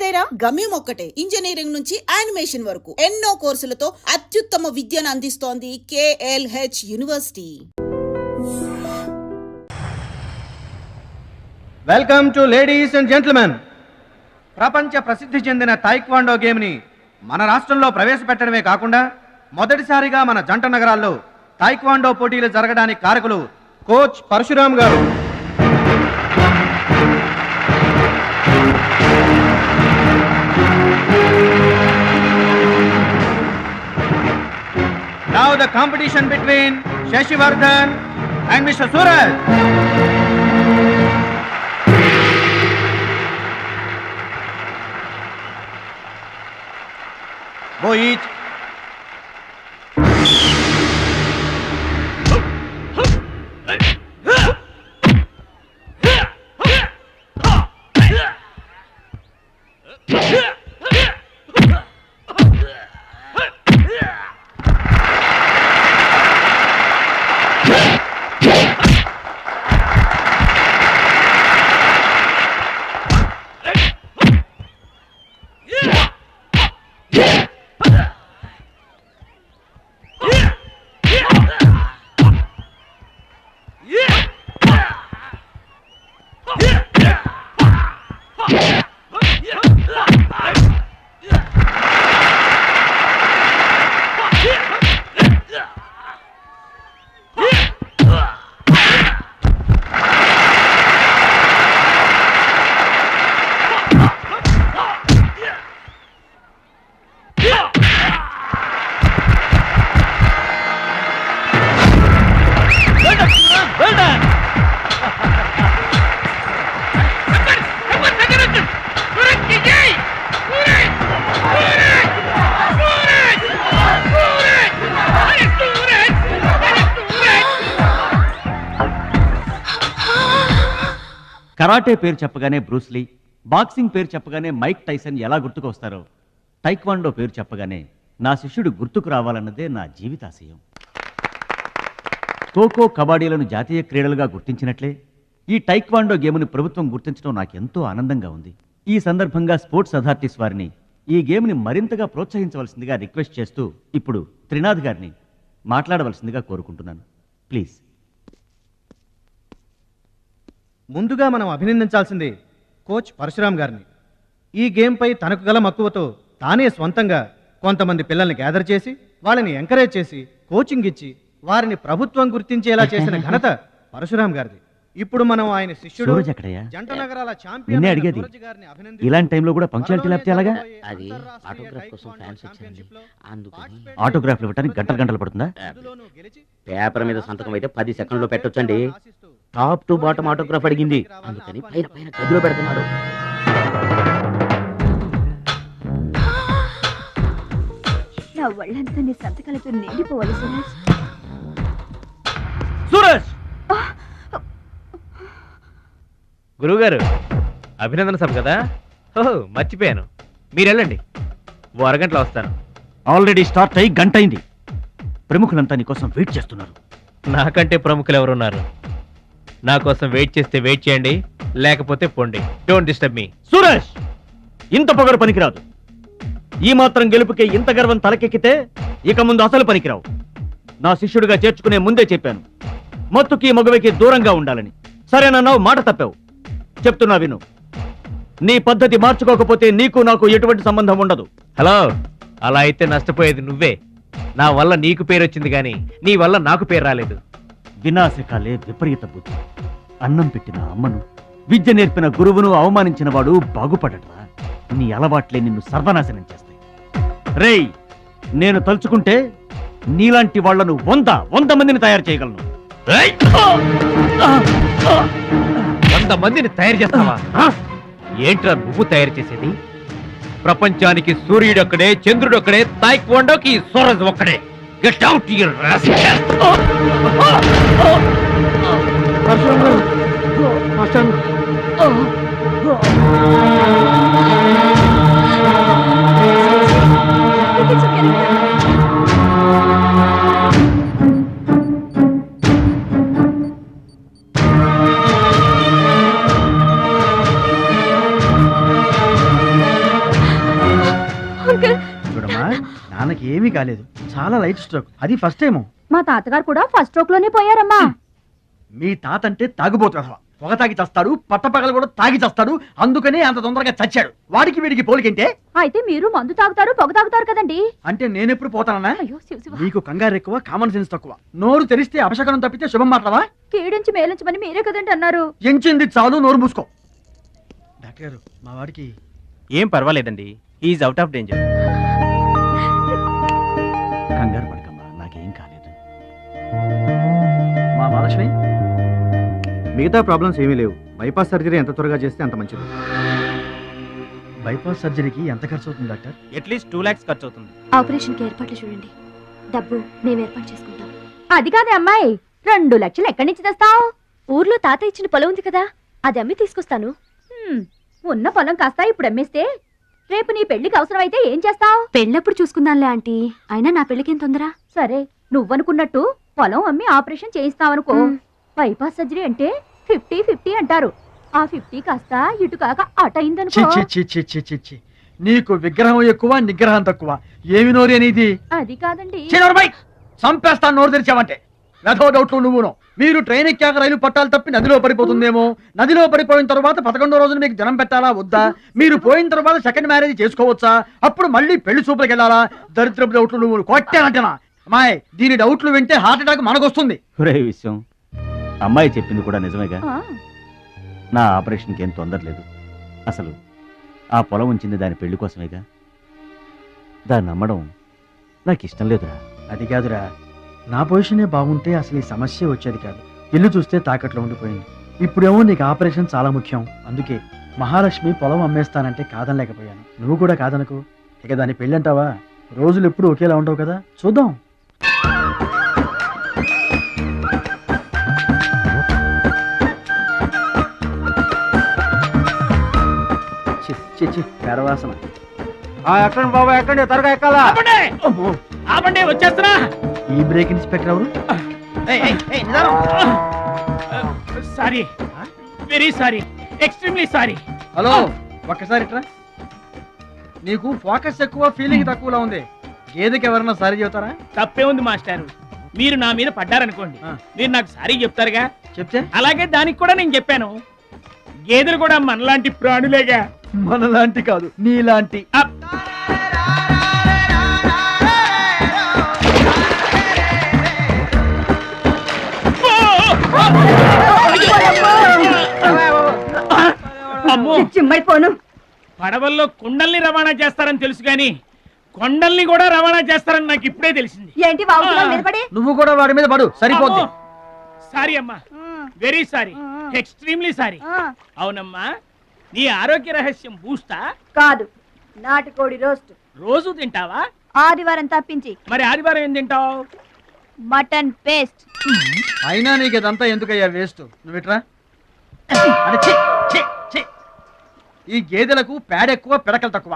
ఏదైనా గమ్యం ఒక్కటే. ఇంజనీరింగ్ నుంచి యానిమేషన్ వరకు ఎన్నో కోర్సులతో అత్యుత్తమ విద్యను అందిస్తోంది KLH university. Welcome to ladies and gentlemen. ప్రపంచ ప్రసిద్ధి చెందిన తాయిక్వాండో గేమ్ని మన రాష్ట్రంలో ప్రవేశపెట్టడమే కాకుండా మొదటిసారిగా మన జంట నగరాల్లో తాయిక్వాండో పోటీలు జరగడానికి కారకులు కోచ్ పరశురామ్ గారు. Now the competition between Shashivardhan and Mr. Suraj. Go each. Karate పేరు చెప్పగానే బ్రూస్లీ, బాక్సింగ్ పేరు చెప్పగానే మైక్ టైసన్ ఎలా గుర్తుకు వస్తారో, టైక్వాండో పేరు చెప్పగానే నా శిష్యుడు గుర్తుకు రావాలన్నదే నా జీవితాశయం. ఖోఖో, కబడ్డీలను జాతీయ క్రీడలుగా గుర్తించినట్లే ఈ టైక్వాండో గేమ్ని ప్రభుత్వం గుర్తించడం నాకెంతో ఆనందంగా ఉంది. ఈ సందర్భంగా స్పోర్ట్స్ అథారిటీస్ వారిని ఈ గేమ్ని మరింతగా ప్రోత్సహించవలసిందిగా రిక్వెస్ట్ చేస్తూ ఇప్పుడు త్రినాథ్ గారిని మాట్లాడవలసిందిగా కోరుకుంటున్నాను. ప్లీజ్. ముందుగా మనం అభినందించాల్సింది కోచ్ పరశురామ్ గారిని. ఈ గేమ్పై తనకు గల మక్కువతో తానే స్వంతంగా కొంతమంది పిల్లల్ని గ్యాదర్ చేసి వాళ్ళని ఎంకరేజ్ చేసి కోచింగ్ ఇచ్చి వారిని ప్రభుత్వం గుర్తించేలా చేసిన ఘనత పరశురామ్ గారిది. ఇప్పుడు మనం ఆయన శిష్యుడు జంట నగరాల ఛాంపియన్ అడిగేది ఇలాంటి టైంలో కూడా పంక్చువాలిటీ లేకపోతే ఎలాగా? అది ఆటోగ్రాఫ్ కోసం ఫ్యాన్స్ వచ్చారండి, అందుకని. ఆటోగ్రాఫ్లు ఇవ్వడానికి గంటలు పడుతుందా? పేపర్ మీద సంతకం అయితే 10 సెకండ్లో పెట్టొచ్చండి. టాప్ టు బాటమ్ ఆటోగ్రాఫ్ అడిగింది, అందుకని పైన పైన గదిలో పెడుతున్నాడు. నా వాళ్ళంతా నీ సంతకాలతో నిండిపోవాలి సురేష్. సురేష్! గురువుగారు, అభినందన సభ కదా? ఓహో, మర్చిపోయాను. మీరు వెళ్ళండి, ఓ అరగంటలో వస్తాను. ఆల్రెడీ స్టార్ట్ అయ్యి గంట అయింది. ప్రముఖులంతా నీ కోసం వెయిట్ చేస్తున్నారు. నాకంటే ప్రముఖులు ఎవరున్నారు? నా కోసం వెయిట్ చేస్తే వెయిట్ చేయండి, లేకపోతే పోండి. Don't disturb me. సురేష్, ఇంత పొగరు పనికిరాదు. ఈ మాత్రం గెలుపుకే ఇంత గర్వం తలకెక్కితే ఇక ముందు అసలు పనికిరావు. నా శిష్యుడిగా చేర్చుకునే ముందే చెప్పాను, మత్తుకి మగువకి దూరంగా ఉండాలని. సరేనన్నావు, మాట తప్పావు. చెప్తున్నా విను. నీ పద్ధతి మార్చుకోకపోతే నీకు నాకు ఎటువంటి సంబంధం ఉండదు. హలో, అలా అయితే నష్టపోయేది నువ్వే. నా వల్ల నీకు పేరు వచ్చింది కానీ నీ వల్ల నాకు పేరు రాలేదు. వినాశకాలే విపరీత బుద్ధి. అన్నం పెట్టిన అమ్మను, విద్య నేర్పిన గురువును అవమానించిన వాడు బాగుపడటరా? నీ అలవాట్లే నిన్ను సర్వనాశనం చేస్తాయి. రేయ్, నేను తలుచుకుంటే నీలాంటి వాళ్లను 100 మందిని తయారు చేయగలను. 100 మందిని తయారు చేస్తావా? ఏంట్రా నువ్వు తయారు చేసేది? ప్రపంచానికి సూర్యుడొక్కడే, చంద్రుడొక్కడే, తాయిక్వాండోకి సూరజ్ ఒక్కడే. Get out your rascal. నాన్నకి ఏమీ కాలేదు, చాలా లైట్ స్ట్రోక్, అది ఫస్ట్ టైము. మా తాతగారు కూడా ఫస్ట్ స్ట్రోక్ లోనే పోయారమ్మా. మీ తాత అంటే తాగుబోతు, పొగ తాగి చస్తాడు, పట్టపగలు కూడా తాగి చస్తాడు, అందుకనే అంత తొందరగా చచ్చాడు. వాడికి వీడికి పోలికంటే. అయితే మీరు మందు తాగుతారు, పొగ తాగుతారు కదండి. అంటే నేనెప్పుడు పోతానన్నా? అయ్యో శివ శివ. నీకు కంగారు ఎక్కువ, కామన్ సెన్స్ తక్కువ. నోరు తెరిస్తే అపశకనం తప్పితే శుభం మాట్లాడవా? కీడించి మేలించమని మీరే కదండి అన్నారు. ఎంచింది చాలు, నోరు మూసుకో. డాక్టర్ గారు, మా వాడికి ఏం పర్వాలేదండి, ఈజ్ అవుట్ ఆఫ్ డేంజర్. కంగారు పడకమ్మా, నాకేం కాలేదు. మా మహాలక్ష్మి, మిగతా ప్రాబ్లమ్స్ ఏమీ లేవు. బైపాస్ సర్జరీ ఎంత త్వరగా చేస్తే అంత మంచిది. బైపాస్ సర్జరీకి ఎంత ఖర్చు అవుతుంది డాక్టర్? అట్లీస్ట్ 2 lakhs ఖర్చు అవుతుంది. ఆపరేషన్ కి ఏర్పాట్లు చూడండి, డబ్బు మేము ఏర్పాటు చేసుకుంటాం. అది కాదే అమ్మాయి, 2 లక్షలు ఎక్కడి నుంచి తెస్తావు? ఊర్లో తాత ఇచ్చిన పొలం ఉంది కదా, అది అమ్మి తీసుకొస్తాను. ఉన్న పొలం కాస్త ఇప్పుడు అమ్మేస్తే రేపు నీ పెళ్లికి అవసరమైతే ఏం చేస్తావు? పెళ్ళప్పుడు చూసుకుందాంలే ఆంటీ, అయినా నా పెళ్ళికేం తొందర. సరే, నువ్వనుకున్నట్టు పొలం అమ్మి ఆపరేషన్ చేయిస్తావనుకో. బైపాస్ సర్జరీ అంటే 50-50 అంటారు. ఆ 50 కాస్త ఇటు కాక అటైందనుకో. నీకు విగ్రహం ఎక్కువ, నిగ్రహం తక్కువ. ఏమి నోరు అనేది? అది కాదండి. చంపేస్తాను నోరు తెరిచావంటే. వెధవ డౌట్లు నువ్వును. మీరు ట్రైన్ ఎక్కాక రైలు పట్టాలు తప్పి నదిలో పడిపోతుందేమో. నదిలో పడిపోయిన తర్వాత 11వ రోజున మీకు జనం పెట్టాలా వద్దా? మీరు పోయిన తర్వాత సెకండ్ మ్యారేజ్ చేసుకోవచ్చా? అప్పుడు మళ్ళీ పెళ్లి చూపులకు వెళ్ళాలా? దరిద్రపు డౌట్లు నువ్వు కొట్టానంటనా? అమ్మాయి, దీని డౌట్లు వింటే హార్ట్ అటాక్ మనకొస్తుంది. ఒరే విషయం, అమ్మాయి చెప్పింది కూడా నిజమేగా. ఆ, నా ఆపరేషన్కి ఏం తొందర లేదు. అసలు ఆ పొలం ఉంచింది దాని పెళ్లి కోసమేగా. దాన్ని నమ్మడం నాకు ఇష్టం లేదురా. అది కాదురా, నా పొజిషనే బాగుంటే అసలు ఈ సమస్య వచ్చేది కాదు. ఇల్లు చూస్తే తాకట్లో ఉండిపోయింది. ఇప్పుడేమో నీకు ఆపరేషన్ చాలా ముఖ్యం. అందుకే మహాలక్ష్మి పొలం అమ్మేస్తానంటే కాదనలేకపోయాను. నువ్వు కూడా కాదనకు. ఇక దాని పెళ్ళి అంటావా? రోజులు ఎప్పుడు ఒకేలా ఉండవు కదా, చూద్దాం. పెరవాసన. ఎక్కండి బాబా, ఎక్కండి, త్వరగా ఎక్కాలా. వచ్చేస్తున్నా. ఈ బ్రేక్ ఇన్స్పెక్టర్ ఎవరు? Sorry, very sorry, extremely sorry. Hello, ఒక్కసారి ఇట్రా. నీకు ఫోకస్ ఎక్కువ, ఫీలింగ్ తక్కువలా ఉంది. గేదెకి ఎవరన్నా సారీ చెబుతారా? తప్పే ఉంది మాస్టారు. మీరు నా మీద పడ్డారనుకోండి, మీరు నాకు సారీ చెప్తారుగా. చెప్తే అలాగే దానికి కూడా నేను చెప్పాను. గేదెలు కూడా మనలాంటి ప్రాణులేగా. మనలాంటి కాదు, నీలాంటి. అమ్మో, చిమ్మైపోను. పడవల్లో కుండల్ని రవాణా చేస్తారని తెలుసు గాని కొండల్ని కూడా రవాణా చేస్తారని నాకు ఇప్పుడే తెలిసింది. ఏంటి బాగుతున్నావు నిలబడి? నువ్వు కూడా వాడి మీద పడు, సరిపోద్ది. సారీ అమ్మా, వెరీ సారీ, ఎక్స్ట్రీమ్లీ సారీ. అవునమ్మా, నీ ఆరోగ్య రహస్యం బూస్తా కాదు, నాటుకోడి రోస్ట్. రోజు తింటావా? ఆదివారం తప్పించి. మరి ఆదివారం ఏం తింటావు? Mutton paste. అయినా నీకు ఇదంతా ఎందుకయ్యా వేస్ట్? నువ్వు ఇట్రా. ఈ గేదెలకు పేడ ఎక్కువ, పిడకలు తక్కువ.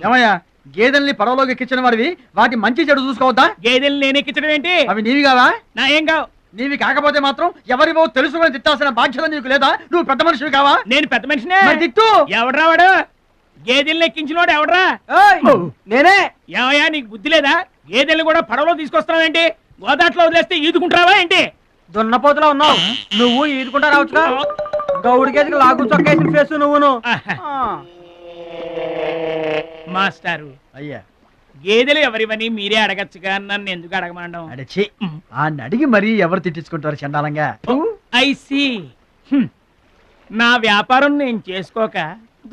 ఏమయ్యా, గేదెల్ని పడవలోకి ఎక్కించిన వాడివి, వాటి మంచి చెడు చూసుకోవద్దా? గేదెల్ని నేను ఎక్కించడం ఏంటి? అవి నీవి కావా? నా ఏం కావు. నీవి కాకపోతే మాత్రం ఎవరివో తెలుసుకొని తిట్టాల్సిన బాధ్యత నీకు లేదా? నువ్వు పెద్ద మనిషివి కావా? నేను పెద్ద మనిషినే. మరి తిట్టు. ఎవడ్రా వాడు? గేదెల్ని ఎక్కించినోడు ఎవడ్రా? నేనే. ఏమయ్యా, నీకు బుద్ధి లేదా? గేదెల్ని కూడా పడవలో తీసుకొస్తున్నావేంటి? గోదాట్లో వదిలేస్తే ఈదుకుంటావా ఏంటి? దున్నపోతులో ఉన్నావు నువ్వు, ఈదుకుంటా రావచ్చుగా. గౌడి గేదెకి లాగు చొక్కేసిన ఫేస్ నువ్వును. మాస్టారు, అయ్యా, గేదెలు ఎవరివని మీరే అడగచ్చుగా, నన్ను ఎందుకు అడగమండం? అడిచి ఆ అడిగి మరీ ఎవరు తిట్టించుకుంటారు చండాలంగా? I see. నా వ్యాపారం నేను చేసుకోక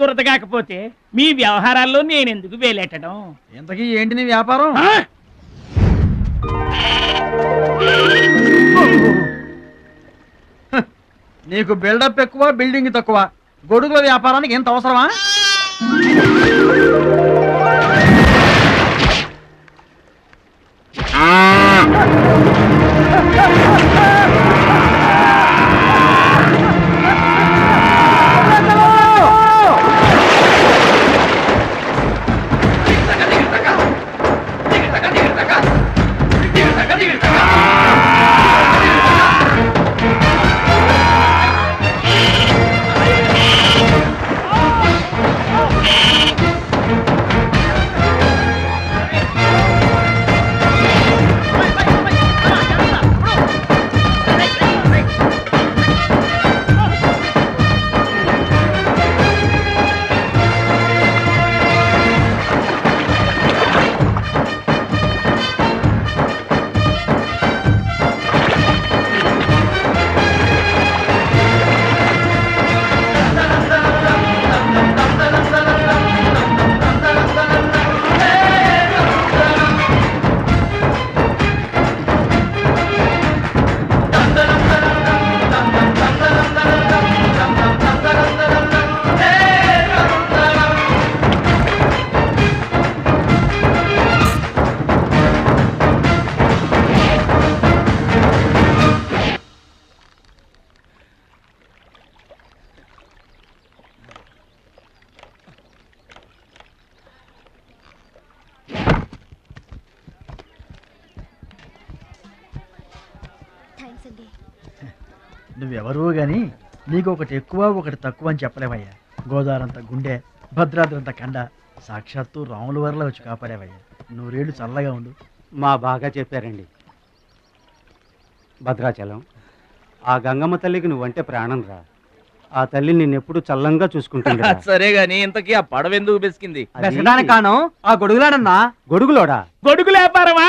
దురద కాకపోతే మీ వ్యవహారాల్లో నేను ఎందుకు వేలెట్టడం? ఇంతకీ ఏంటి నీ వ్యాపారం? నీకు బిల్డప్ ఎక్కువ, బిల్డింగ్ తక్కువ. గొడుగుల వ్యాపారానికి ఎంత అవసరమా? ఉంటుంది. నువ్వెవరో గాని నీకు ఒకటి ఎక్కువ ఒకటి తక్కువ అని చెప్పలేవయ్యా. గోదావరంత గుండె, భద్రాద్రంత కండ, సాక్షాత్తు రాముల వరలో వచ్చి కాపాడేవయ్యా. నూరేళ్ళు చల్లగా ఉండు. మా బాగా చెప్పారండి. భద్రాచలం, ఆ గంగమ్మ తల్లికి నువ్వంటే ప్రాణం రా. ఆ తల్లి నిన్నెప్పుడు చల్లంగా చూసుకుంటుంది. సరే గాని ఇంతకీ ఆ పడవ ఎందుకు బెసికింది? బెసడానికి కాను ఆ గొడుగులాడన్నా. గొడుగులోడా? గొడుగులు వ్యాపారమా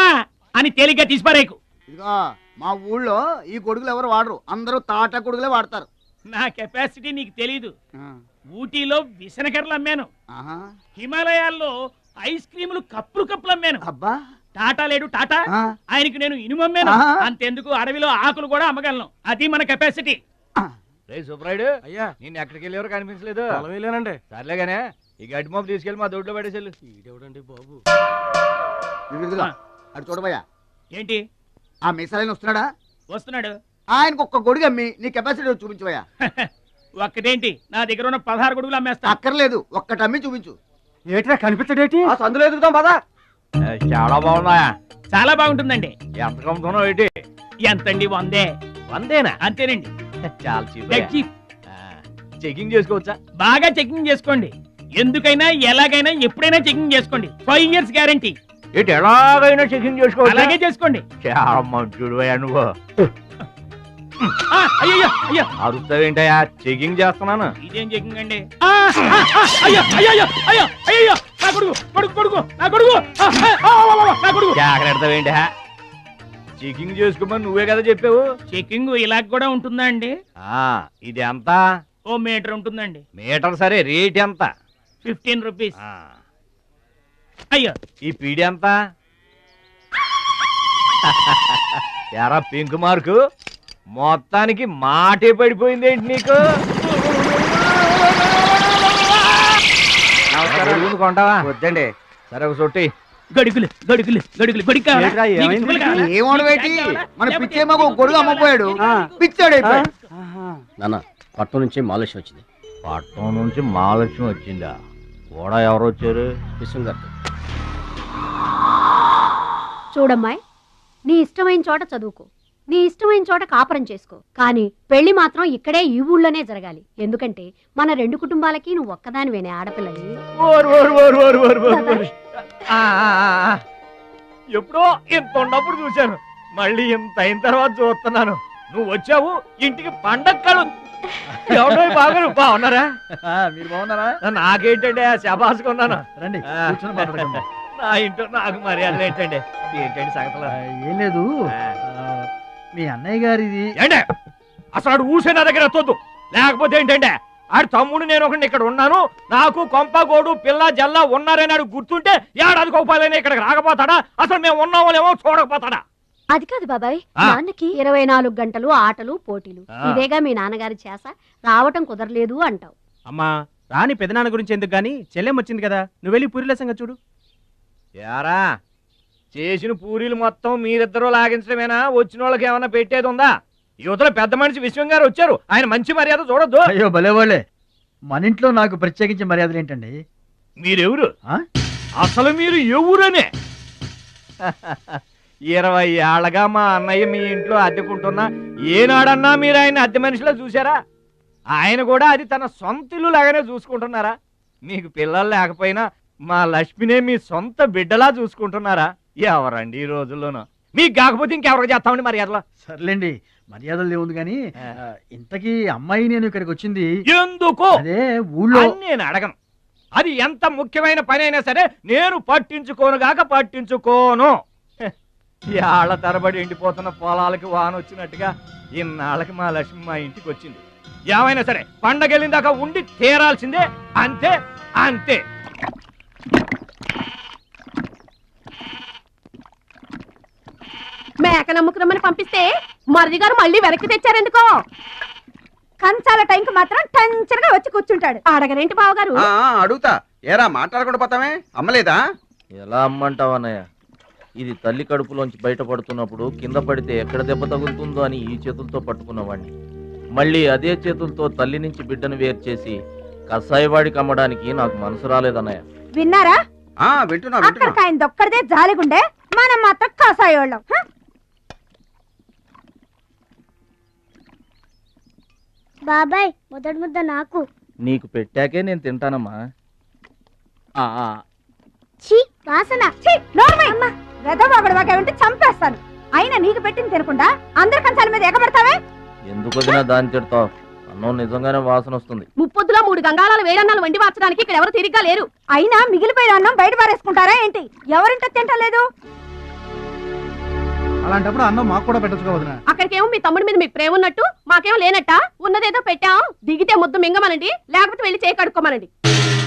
అని తేలిగ్గా తీసిపారేకు. ఇదిగో మా ఊళ్ళో ఈ గొడుగులు ఎవరు వాడరు, అందరూ తాటా గొడుగులే వాడతారు. నా కెపాసిటీ నీకు తెలీదు. ఊటీలో విసనకర్రలు అమ్మాను, హిమాలయాల్లో ఐస్ క్రీములు కప్పులు అమ్మాను. అబ్బా, టాటా లేడు టాటా, ఆయనకి నేను ఇనుము అమ్మాను. అంతెందుకు అడవిలో ఆకులు కూడా అమ్మగలను. అది మన కెపాసిటీ. సుబ్రాయుడు అయ్యా, నేను ఎక్కడికి వెళ్ళేవారు కనిపించలేదు. వెళ్ళానండి. సర్లేగానే ఈ గడ్డి మోపు తీసుకెళ్ళి మా దొడ్లో పడేసేళ్ళు. ఈడెవడండి బాబు? అటు చూడబోయా. ఏంటి? ఆ మిసాలైన వస్తున్నాడా? వస్తున్నాడు. ఆయనకు ఒక్క గొడుగు అమ్మి నీ కెపాసిటీ చూపించబోయా. ఒక్కటేంటి, నా దగ్గర ఉన్న 16 గొడుగులు అమ్మేస్తా. అక్కర్లేదు, ఒక్కటి అమ్మి చూపించు. ఏట్రా కనిపించడేటి? సందులో ఎదుగుతాం పదా. చాలా బాగున్నాయా? చాలా బాగుంటుందండి. ఎంత కమ్ముతున్నావు ఏంటి? ఎంతండి? 100. 100 అంతేనండి. చాలా చీప్. చెకింగ్ చేసుకోవచ్చా? బాగా చెకింగ్ చేసుకోండి. ఎందుకైనా ఎలాగైనా ఎప్పుడైనా చెకింగ్ చేసుకోండి. 5 years గ్యారంటీ. ఏంటి ఎలాగైనా చెకింగ్ చేసుకోవచ్చు? అలాగే చేసుకోండి. చాలా మంచుడు నువ్వు. అయ్యో అయ్యో, అరుస్తావేంటయా? చెకింగ్ చేస్తున్నాను. ఇదేం చెకింగ్ అండి? అయ్యో అయ్యో అయ్యో అయ్యో, నా కొడుకు కొడుకు కొడుకు నా కొడుకు నా కొడుకు. జాగ్రత్తవేంటి? చెకింగ్ చేసుకోమని నువ్వే కదా చెప్పావు. చెకింగ్ ఇలా కూడా ఉంటుందా అండి? ఇది ఎంత? ఓ మీటర్ ఉంటుందండి. మీటర్ సరే, రేట్ ఎంత? 15 రూపీస్. అయ్యో, ఈ పీడి ఎంత? ఎరా పింక్ మార్కు, మొత్తానికి మాటే పడిపోయింది ఏంటి నీకు? కొంటావా? వద్దండి. సరే ఒక సొట్టి. గడుగులు గడుగులు గడుగులు గొడుగు కావాలా? నీకు తువ్వలు కావాలా? ఏమోడు వేటి, మన పిచ్చే మాకు గొడుగు అమ్మపోయాడు, పిచ్చాడు అయిపోయాడు. నాన్న, పట్నం నుంచి మాలేష్ వచ్చింది. పట్నం నుంచి మహాలక్ష్మి వచ్చిందా? కూడా ఎవరు వచ్చారు? విశ్వం గారు. చూడమ్మాయి, నీ ఇష్టమైన చోట చదువుకో, నీ ఇష్టమైన చోట కాపురం చేసుకో, కానీ పెళ్లి మాత్రం ఇక్కడే ఈ ఊళ్ళోనే జరగాలి. ఎందుకంటే మన 2 కుటుంబాలకి నువ్వు ఒక్కదానివేనే ఆడపిల్లని. ఎప్పుడో ఇంత ఉన్నప్పుడు చూశాను, మళ్ళీ ఇంత అయిన తర్వాత చూస్తున్నాను. నువ్వు వచ్చావు ఇంటికి పండక్కలు. ఎవడో బాగా బాగున్నారా? మీరు బాగున్నారా? నాకేంటండి శబాసుకున్నాను. రండి కూర్చొని మాట్లాడుకుందాం. నా ఇంట్లో నాకు మర్యాదలు ఏంటండి? ఏంటండి సంగతులు? ఏం లేదు, మీ అన్నయ్య గారిది. ఏంటే అసలు ఆడు ఊసే నా దగ్గర ఎత్తొద్దు. లేకపోతే ఏంటంటే ఆడు తమ్ముడు నేను ఒకటి ఇక్కడ ఉన్నాను, నాకు కొంపగోడు పిల్ల జల్ల ఉన్నారని ఆడు గుర్తుంటే ఏడాదికి ఒకపాలైనా ఇక్కడికి రాకపోతాడా? అసలు మేము ఉన్నామోలేమో చూడకపోతాడా? అది కాదు బాబాయ్, నాన్నకి 24 గంటలు ఆటలు పోటీలు, ఇదేగా మీ నాన్నగారి చేస. రావటం కుదరలేదు అంటావు. అమ్మా రాని పెదనాన్న గురించి ఎందుకు గాని, చెల్లెం వచ్చింది కదా, నువ్వు వెళ్ళి పూరిల సంగతి చూడు. యారా చేసిన పూరీలు మొత్తం మీరిద్దరూ లాగించడమేనా? వచ్చిన వాళ్ళకి ఏమన్నా పెట్టేది ఉందా? యువతల పెద్ద మనిషి విశ్వం గారు వచ్చారు, ఆయన మంచి మర్యాద చూడొద్దు. అయ్యో భలేవాళ్ళే, మన ఇంట్లో నాకు ప్రత్యేకించి మర్యాదలు ఏంటండి? మీరెవరు? అసలు మీరు ఎవరనే? 20 ఏళ్ళగా మా అన్నయ్య మీ ఇంట్లో అద్దెకుంటున్నా ఏనాడన్నా మీరు ఆయన అద్దె మనిషిలో చూసారా? ఆయన కూడా అది తన సొంత ఇల్లు లాగానే చూసుకుంటున్నారా? మీకు పిల్లలు లేకపోయినా మా లక్ష్మినే మీ సొంత బిడ్డలా చూసుకుంటున్నారా? ఎవరండి ఈ రోజుల్లోనూ? మీకు కాకపోతే ఇంకెవరికి చేస్తామండి మర్యాదలో? సర్లేండి, మర్యాదలు ఏముంది కానీ ఇంతకీ అమ్మాయి నేను ఇక్కడికి వచ్చింది ఎందుకు? అదే ఊళ్ళో. నేను అడగను, అది ఎంత ముఖ్యమైన పని అయినా సరే నేను పట్టించుకోనుగాక పట్టించుకోను. ఏళ్ల తరబడి ఎండిపోతున్న పొలాలకి వాన వచ్చినట్టుగా ఇన్నాళ్ళకి మా లక్ష్మి మా ఇంటికి వచ్చింది. ఏమైనా సరే పండగెళ్ళిందాకా ఉండి తీరాల్సిందే, అంతే అంతే. మేక నమ్ముకురమ్మని పంపిస్తే మరిది గారు మళ్ళీ వెనక్కి తెచ్చారెందుకో? కంచాల టైంకి మాత్రం టంచరగా వచ్చి కూర్చుంటాడు. అడగరేంటి బావగారు? అడుగుతా, ఏరా మాట్లాడకుండా పోతామే, అమ్మలేదా? ఎలా అమ్మంటావు అన్నయ్య? ఇది తల్లి కడుపులోంచి బయటపడుతున్నప్పుడు కింద పడితే ఎక్కడ దెబ్బ తగులుతుందో అని ఈ చేతులతో పట్టుకున్నవాడిని, మళ్ళీ అదే చేతులతో తల్లి నుంచి బిడ్డను వేరు చేసి కసాయివాడికి అమ్మడానికి నాకు మనసు రాలేదన్నయ్య. విన్నారా? వింటున్నా. అక్కడికి ఆయన దొక్కడిదే జాలిగుండే, మనం మాత్రం కాసాయోళ్ళం. బాబాయ్ మొదటి ముద్ద నాకు. నీకు పెట్టాకే నేను తింటానమ్మా. ఛీ వాసన. వెదవాగడవాగంటే చంపేస్తాను. అయినా నీకు పెట్టింది తినకుండా అందరి కంచాల మీద ఎగబడతావే. ఎందుకు వదినా దాన్ని తిడతావు? అన్నం నిజంగానే వాసన వస్తుంది. ముప్పొద్దులో 3 గంగాళాలు వేడన్నాలు వండి మార్చడానికి ఇక్కడ ఎవరు తిరిగ్గా లేరు. అయినా మిగిలిపోయిన అన్నం బయట పారేసుకుంటారా ఏంటి? ఎవరింట తింటలేదు? అలాంటప్పుడు అన్నం మాకు కూడా పెట్టొచ్చుగా వదినా. అక్కడికేమో మీ తమ్ముడి మీద మీకు ప్రేమ ఉన్నట్టు మాకేమో లేనట్ట. ఉన్నదేదో పెట్టాం, దిగితే ముద్దు మింగమనండి, లేకపోతే వెళ్ళి చేయి కడుక్కోమనండి.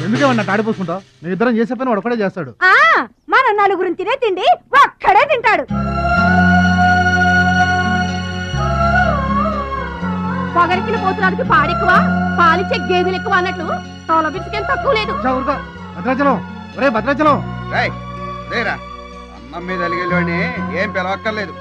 ఎందుకేమన్నా తాడిపోసుకుంటావు? మీ ఇద్దరం చేసే పని వాడు ఒకటే చేస్తాడు. మన నలుగురిని తినే తిండి ఒక్కడే తింటాడు. పొగరికిన పోతురానికి పాడెక్కువ, పాలిచ్చే గేదెలు ఎక్కువ అన్నట్లు తోల బిడ్డకేం తక్కువ లేదు. భద్రాచలం, ఒరే భద్రాచలం. అన్నం మీద అలిగేలోని ఏం పిలవక్కర్లేదు.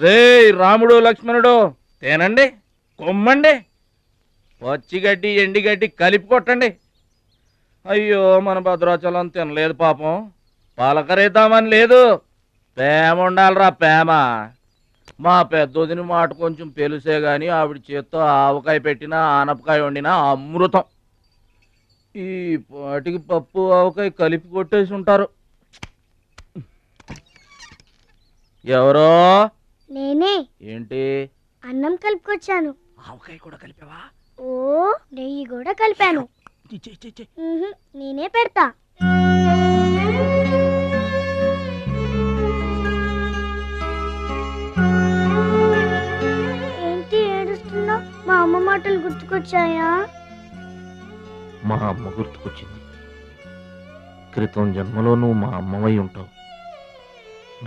రే రాముడు లక్ష్మణుడు తేనండి, కొమ్మండి, పచ్చిగడ్డి ఎండిగడ్డి కలిపి కొట్టండి. అయ్యో మన భద్రాచలం తినలేదు పాపం. పలకరేద్దామని లేదు, ప్రేమ ఉండాలిరా ప్రేమ. మా పెద్దోదిని మాట కొంచెం పెలుసే గాని ఆవిడ చేత్తో ఆవకాయ పెట్టినా ఆనపకాయ వండినా అమృతం. ఈ పాటికి పప్పు ఆవకాయ కలిపి కొట్టేసి ఉంటారు. ఎవరో నేనే. ఏంటి అన్నం కలుపుకొచ్చాను. ఆవకాయ కూడా కలిపావా? ఓ నెయ్యి కూడా కలిపాను. నేనే పెడతా. ఏంటి ఏడుస్తున్నావు? మా అమ్మ మాటలు గుర్తుకొచ్చాయా? మా అమ్మ గుర్తుకొచ్చింది. క్రితం జన్మలో నువ్వు మా అమ్మవై ఉంటావు.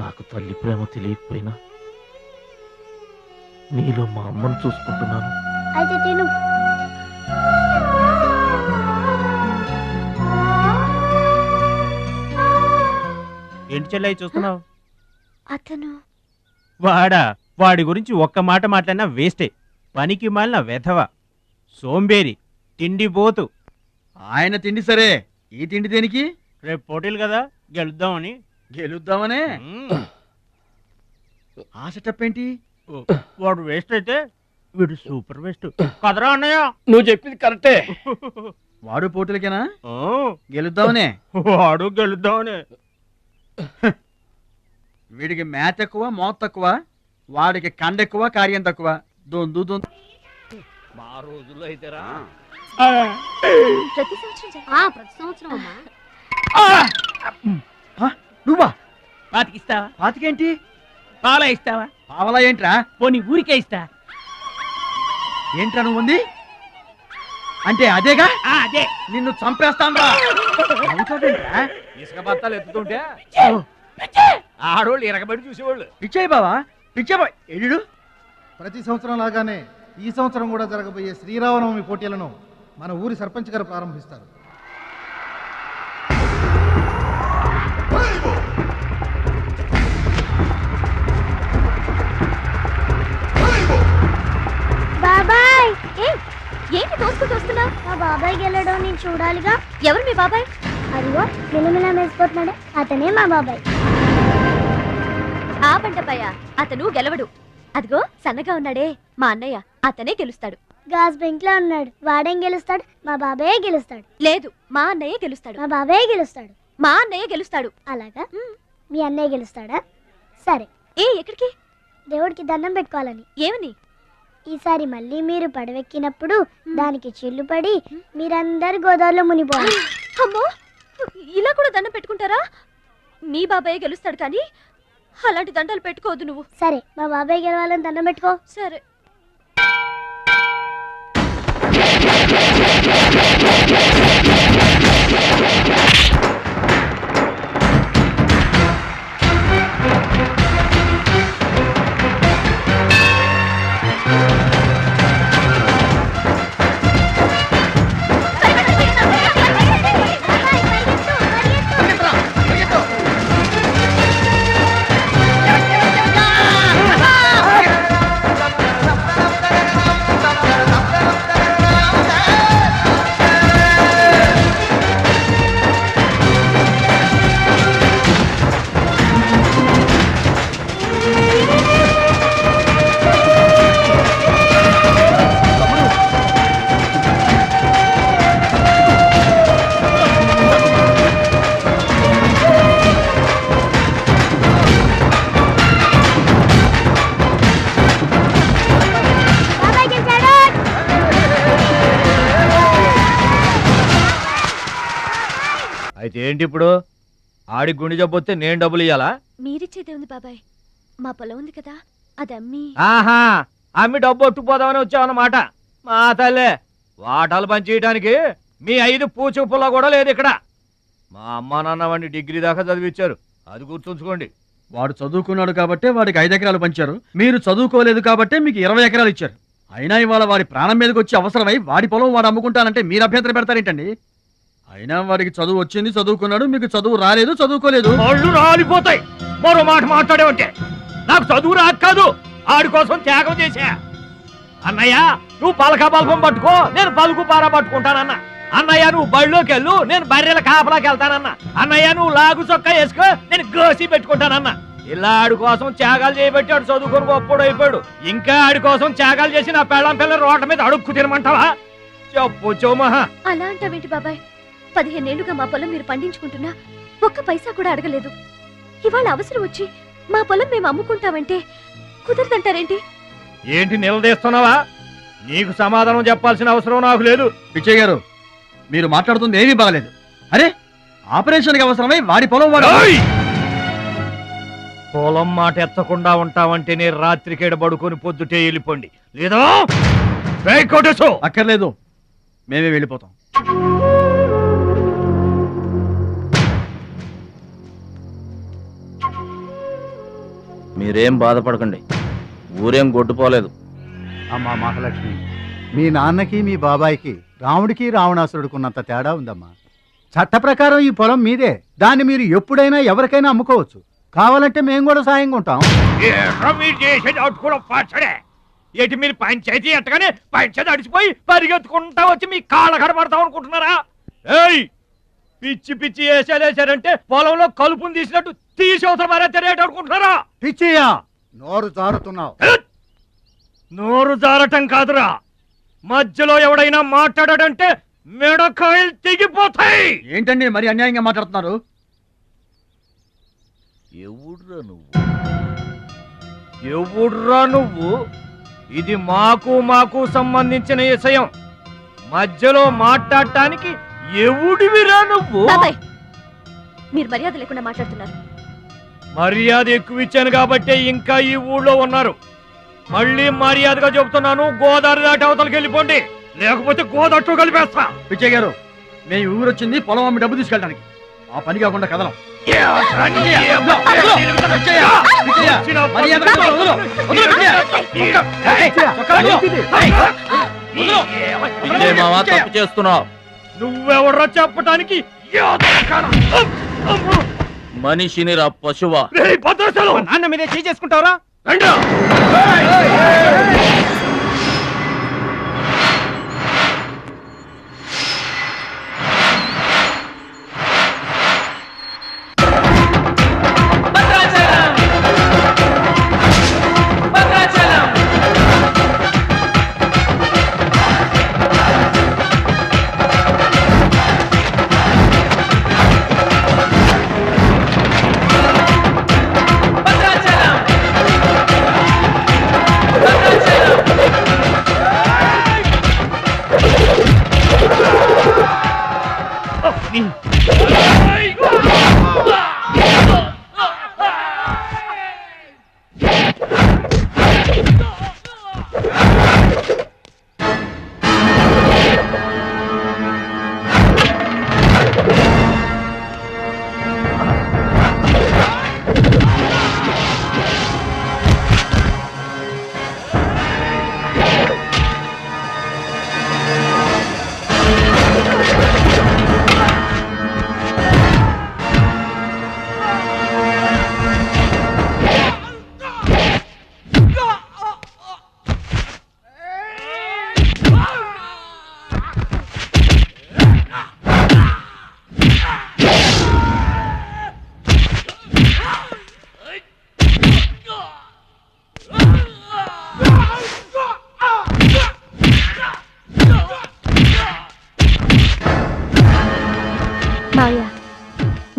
నాకు తల్లి ప్రేమ తెలియకపోయినా నీలో మా అమ్మను చూసుకుంటున్నాను. అయితే తిను. ఏంటి చెల్లై చూస్తున్నావు? అతను వాడి గురించి ఒక్క మాట మాట్లాడినా వేస్టే. పనికి మాలిన వెధవ, సోంబేరి, తిండి పోతు. ఆయన తిండి సరే, ఈ తిండి దేనికి? రేపు పోటీలు కదా, గెలుద్దామని. గెలుద్దామనే? ఆ సెటప్ ఏంటి? వాడు వేస్ట్ అయితే వీడు సూపర్ వేస్ట్ కదరా అన్నయ్య. నువ్వు చెప్పింది కరెక్టే. వాడు పోటీలకేనా? గెలుద్దామనే? వాడు గెలుద్దామనే. వీడికి మ్యాథ్ ఎక్కువ, మోత్ తక్కువ. వాడికి కండ ఎక్కువ, కార్యం తక్కువ. దొందు దొందు. మా రోజుల్లో అయితేరా ప్రతి సంవత్సరం అమ్మా. నువ్వా? పాతికిస్తావా? పాతికేంటి? పాలా ఇస్తావా? పావలా ఏంట్రా? పోనీ ఊరికే ఇస్తా. ఏంట్రా నువ్వు ఉంది అంటే? అదేగా అదే. నిన్ను చంపేస్తాను. ఇసుక బత్తాలు ఎత్తుతుంటే ఆడోళ్ళు ఇరగబడి చూసేవాళ్ళు. పిచ్చాయి బావా, పిచ్చాయి ఎడు. ప్రతి సంవత్సరం లాగానే ఈ సంవత్సరం కూడా జరగబోయే శ్రీరామనవమి పోటీలను మన ఊరి సర్పంచ్ గారు ప్రారంభిస్తారు. బాబాయ్ ఏంటి తోసుకుంటూ వస్తున్నా? మా బాబాయ్ గెలడం నేను చూడాలిగా. ఎవరు మీ బాబాయ్? అదిగో మిలమిల మేసిపోతున్నాడే, అతనే మా బాబాయ్. ఆ బండపయ్య, అతను గెలవడు. అదిగో సన్నగా ఉన్నాడే మా అన్నయ్య, అతనే గెలుస్తాడు. గాజ్ బెంక్ లో ఉన్నాడు, వాడేం గెలుస్తాడు? మా బాబాయ్ గెలుస్తాడు. లేదు, మా అన్నయ్య గెలుస్తాడు. మా బాబాయ్ గెలుస్తాడు. మా అన్నయ్య గెలుస్తాడు. అలాగా? మీ అన్నయ్య గెలుస్తాడా? సరే. ఎక్కడికి? దేవుడికి దండం పెట్టుకోవాలని. ఏమని? ఈసారి మళ్ళీ మీరు పడవెక్కినప్పుడు దానికి చిల్లు పడి మీరందరు గోదావరిలో మునిపోవాలి. అమ్మో, ఇలా కూడా దండం పెట్టుకుంటారా? నీ బాబాయ్ గెలుస్తాడు కానీ అలాంటి దండాలు పెట్టుకోవద్దు నువ్వు. సరే, మా బాబాయ్ గెలవాలని దండం పెట్టుకో. సరే. అయితే ఏంటి ఇప్పుడు? ఆడి గుండె జబ్బు వస్తే నేను డబ్బులు ఇయ్యాలా? మీరిచ్చేదే ఉంది బాబాయ్, మా పొలం ఉంది కదా అది అమ్మి. ఆహా, అమ్మి డబ్బు ఒట్టుకుపోదామని వచ్చావన్నమాట. మా తల్లే, వాటాలు పంచేయటానికి మీ 5 పూచు పుల్ల కూడా లేదు ఇక్కడ. మా అమ్మ నాన్న వాడిని డిగ్రీ దాకా చదివించారు, అది గుర్తుంచుకోండి. వాడు చదువుకున్నాడు కాబట్టే వాడికి 5 ఎకరాలు పంచారు, మీరు చదువుకోలేదు కాబట్టే మీకు 20 ఎకరాలు ఇచ్చారు. అయినా ఇవాళ వాడి ప్రాణం మీదకి వచ్చి అవసరమై వాడి పొలం వాడు అమ్ముకుంటానంటే మీరు అభ్యంతరం పెడతారేంటండి? అయినా వాడికి చదువు వచ్చింది, చదువుకున్నాడు, మీకు చదువు రాలేదు, చదువుకోలేదు. వాళ్ళు రాలిపోతాయి మరో మాట మాట్లాడేవంటే. నాకు చదువు రాక కాదు, ఆడి కోసం త్యాగం చేశా. అన్నయ్య నువ్వు పలక బల్పం పట్టుకో, నేను పలుకు పార పట్టుకుంటానన్న. అన్నయ్య నువ్వు బళ్ళోకి వెళ్ళు, నేను బర్రెల కాపలాకి వెళ్తానన్న. అన్నయ్య నువ్వు లాగు చొక్కా వేసుకో, నేను గోసి పెట్టుకుంటానన్న. ఇలా ఆడి కోసం త్యాగాలు చేయబట్టి ఆడు చదువుకొని గొప్పడు అయిపోయాడు. ఇంకా ఆడి కోసం త్యాగాలు చేసి నా పెళ్ళం పిల్ల రోడ్ల మీద అడుక్కు తినమంటావా? చెప్పు చోమహా. అలా అంటావేంటి బాబాయ్? 15 ఏళ్లుగా మా పొలం మీరు పండించుకుంటున్నా ఒక్క పైసా కూడా అడగలేదు. ఇవాళ అవసరం వచ్చి మా పొలం మేము అమ్ముకుంటామంటే కుదరదంటారేంటి? ఏంటి నిలదీస్తున్నావా? నీకు సమాధానం చెప్పాల్సిన అవసరం నాకు లేదు. పిచ్చయ్య గారు, మీరు మాట్లాడుతుంది ఏమీ బాగలేదు. అరే, ఆపరేషన్కి అవసరమై వాడి పొలం వాడు. పొలం మాట ఎత్తకుండా ఉంటావంటే నేను రాత్రికేడ పడుకొని పొద్దుటే వెళ్ళిపోండి, లేదా అక్కర్లేదు, మేమే వెళ్ళిపోతాం. మీరేం బాధపడకండి, ఊరేం గొడ్డుపోలేదు. అమ్మా మహాలక్ష్మి, మీ నాన్నకి మీ బాబాయికి రాముడికి రావణాసురుడుకున్నంత తేడా ఉందమ్మా. చట్ట ప్రకారం ఈ పొలం మీదే, దాన్ని మీరు ఎప్పుడైనా ఎవరికైనా అమ్ముకోవచ్చు. కావాలంటే మేము కూడా సాయంగా ఉంటాం. ఏంటి మీరు పంచాయతీ ఎట్టగానే పంచాయతీ అడిచిపోయి పరిగెత్తుకుంటా వచ్చి మీ కాళ్ళ కడబడతాం అనుకుంటున్నారా? ఏయ్, పిచ్చి పిచ్చి వేసారంటే పొలంలో కలుపుని తీసినట్టు తీసి అవసరం మరే తెలియట అనుకుంటున్నారా? పిచ్చియా, నోరు జారుతున్నావు. నోరు జారటం కాదురా, మధ్యలో ఎవడైనా మాట్లాడాడంటే మెడకాయలు తెగిపోతాయి. ఏంటండి మరి అన్యాయంగా మాట్లాడుతున్నారు? ఎవడ్రా నువ్వు? ఇది మాకు సంబంధించిన విషయం. మధ్యలో మాట్లాడటానికి ఎవడివిరా నువ్వు? మీరు మర్యాద లేకుండా మాట్లాడుతున్నారు. మర్యాద ఎక్కువ ఇచ్చాను కాబట్టే ఇంకా ఈ ఊళ్ళో ఉన్నారు. మళ్ళీ మర్యాదగా చెబుతున్నాను, గోదావరి దాటి అవతలకి వెళ్ళిపోండి, లేకపోతే గోదట్టు కలిపేస్తా. పిచ్చయ్య గారు, మేము ఊరొచ్చింది పొలం అమ్మి డబ్బు తీసుకెళ్ళడానికి, ఆ పని కాకుండా కదలం. తప్పు చేస్తున్నావు. నువ్వెవర్రా చెప్పటానికి? మనిషిని రా పశువా. నాన్న మీదే చేసుకుంటావరా?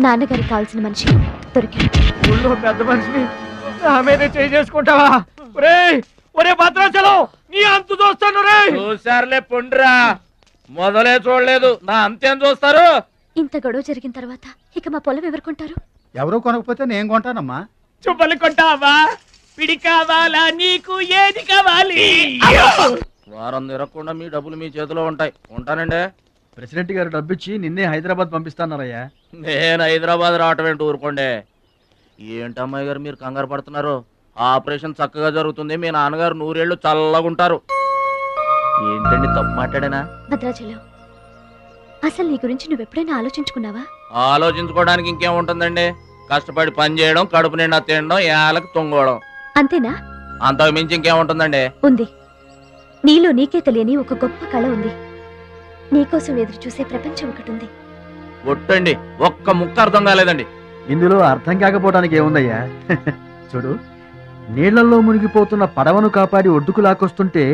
నాన్నగారికి కావాల్సిన మనిషి దొరికాడు. ఊళ్ళో పెద్ద మనిషిని నా మీదే చేసుకుంటావా? ఒరే భద్రాచలం, నీ అంతు చూస్తాను రే. చూసారులే పొండ్రా, మొదలే చూడలేదు, నా అంతేం చూస్తారు? ఇంత గొడవ జరిగిన తర్వాత ఇక మా పొలం ఎవరు కొంటారు? ఎవరో కొనకపోతే నేను కొంటానమ్మా. చుప్పలు కొంటావా? పిడి కావాలా? నీకు ఏది కావాలి? వారం తిరగకుండా మీ డబ్బులు మీ చేతిలో ఉంటాయి. ఉంటానండి. ప్రెసిడెంట్ గారు డబ్బిచ్చి నిన్నే హైదరాబాద్ పంపిస్తాన్నారయ్యా. నేను హైదరాబాద్ రావటం ఏంటి ఊరుకోండి. ఏంటమ్మాయి గారు మీరు కంగారు పడుతున్నారు? ఆపరేషన్ చక్కగా జరుగుతుంది. మీ నాన్నగారు 100 ఏళ్ళు చల్లగుంటారు. ఏంటండి తప్పు మాట్లాడానా? భద్రాచలం, అసలు నీ గురించి నువ్వెప్పుడైనా ఆలోచించుకున్నావా? ఆలోచించుకోవడానికి ఇంకేముంటుందండి? కష్టపడి పని చేయడం, కడుపు నిండా తినడం, ఏళ్ళకి తొంగోవడం. అంతేనా? అంతకు మించి ఇంకేముంటుందండి? ఉంది. నీలో నీకే తెలియని ఒక గొప్ప కళ ఉంది. నీకోసం ఎదురు చూసే ప్రపంచం ఒకటి ఉంది. ఒట్టండి, ఒక్క ముక్క అర్థం కాలేదండి. ఇందులో అర్థం కాకపోవడానికి ఏముందయ్యా? చూడు, నీళ్లలో మునిగిపోతున్న పడవను కాపాడి ఒడ్డుకు లాక్కొస్తుంటే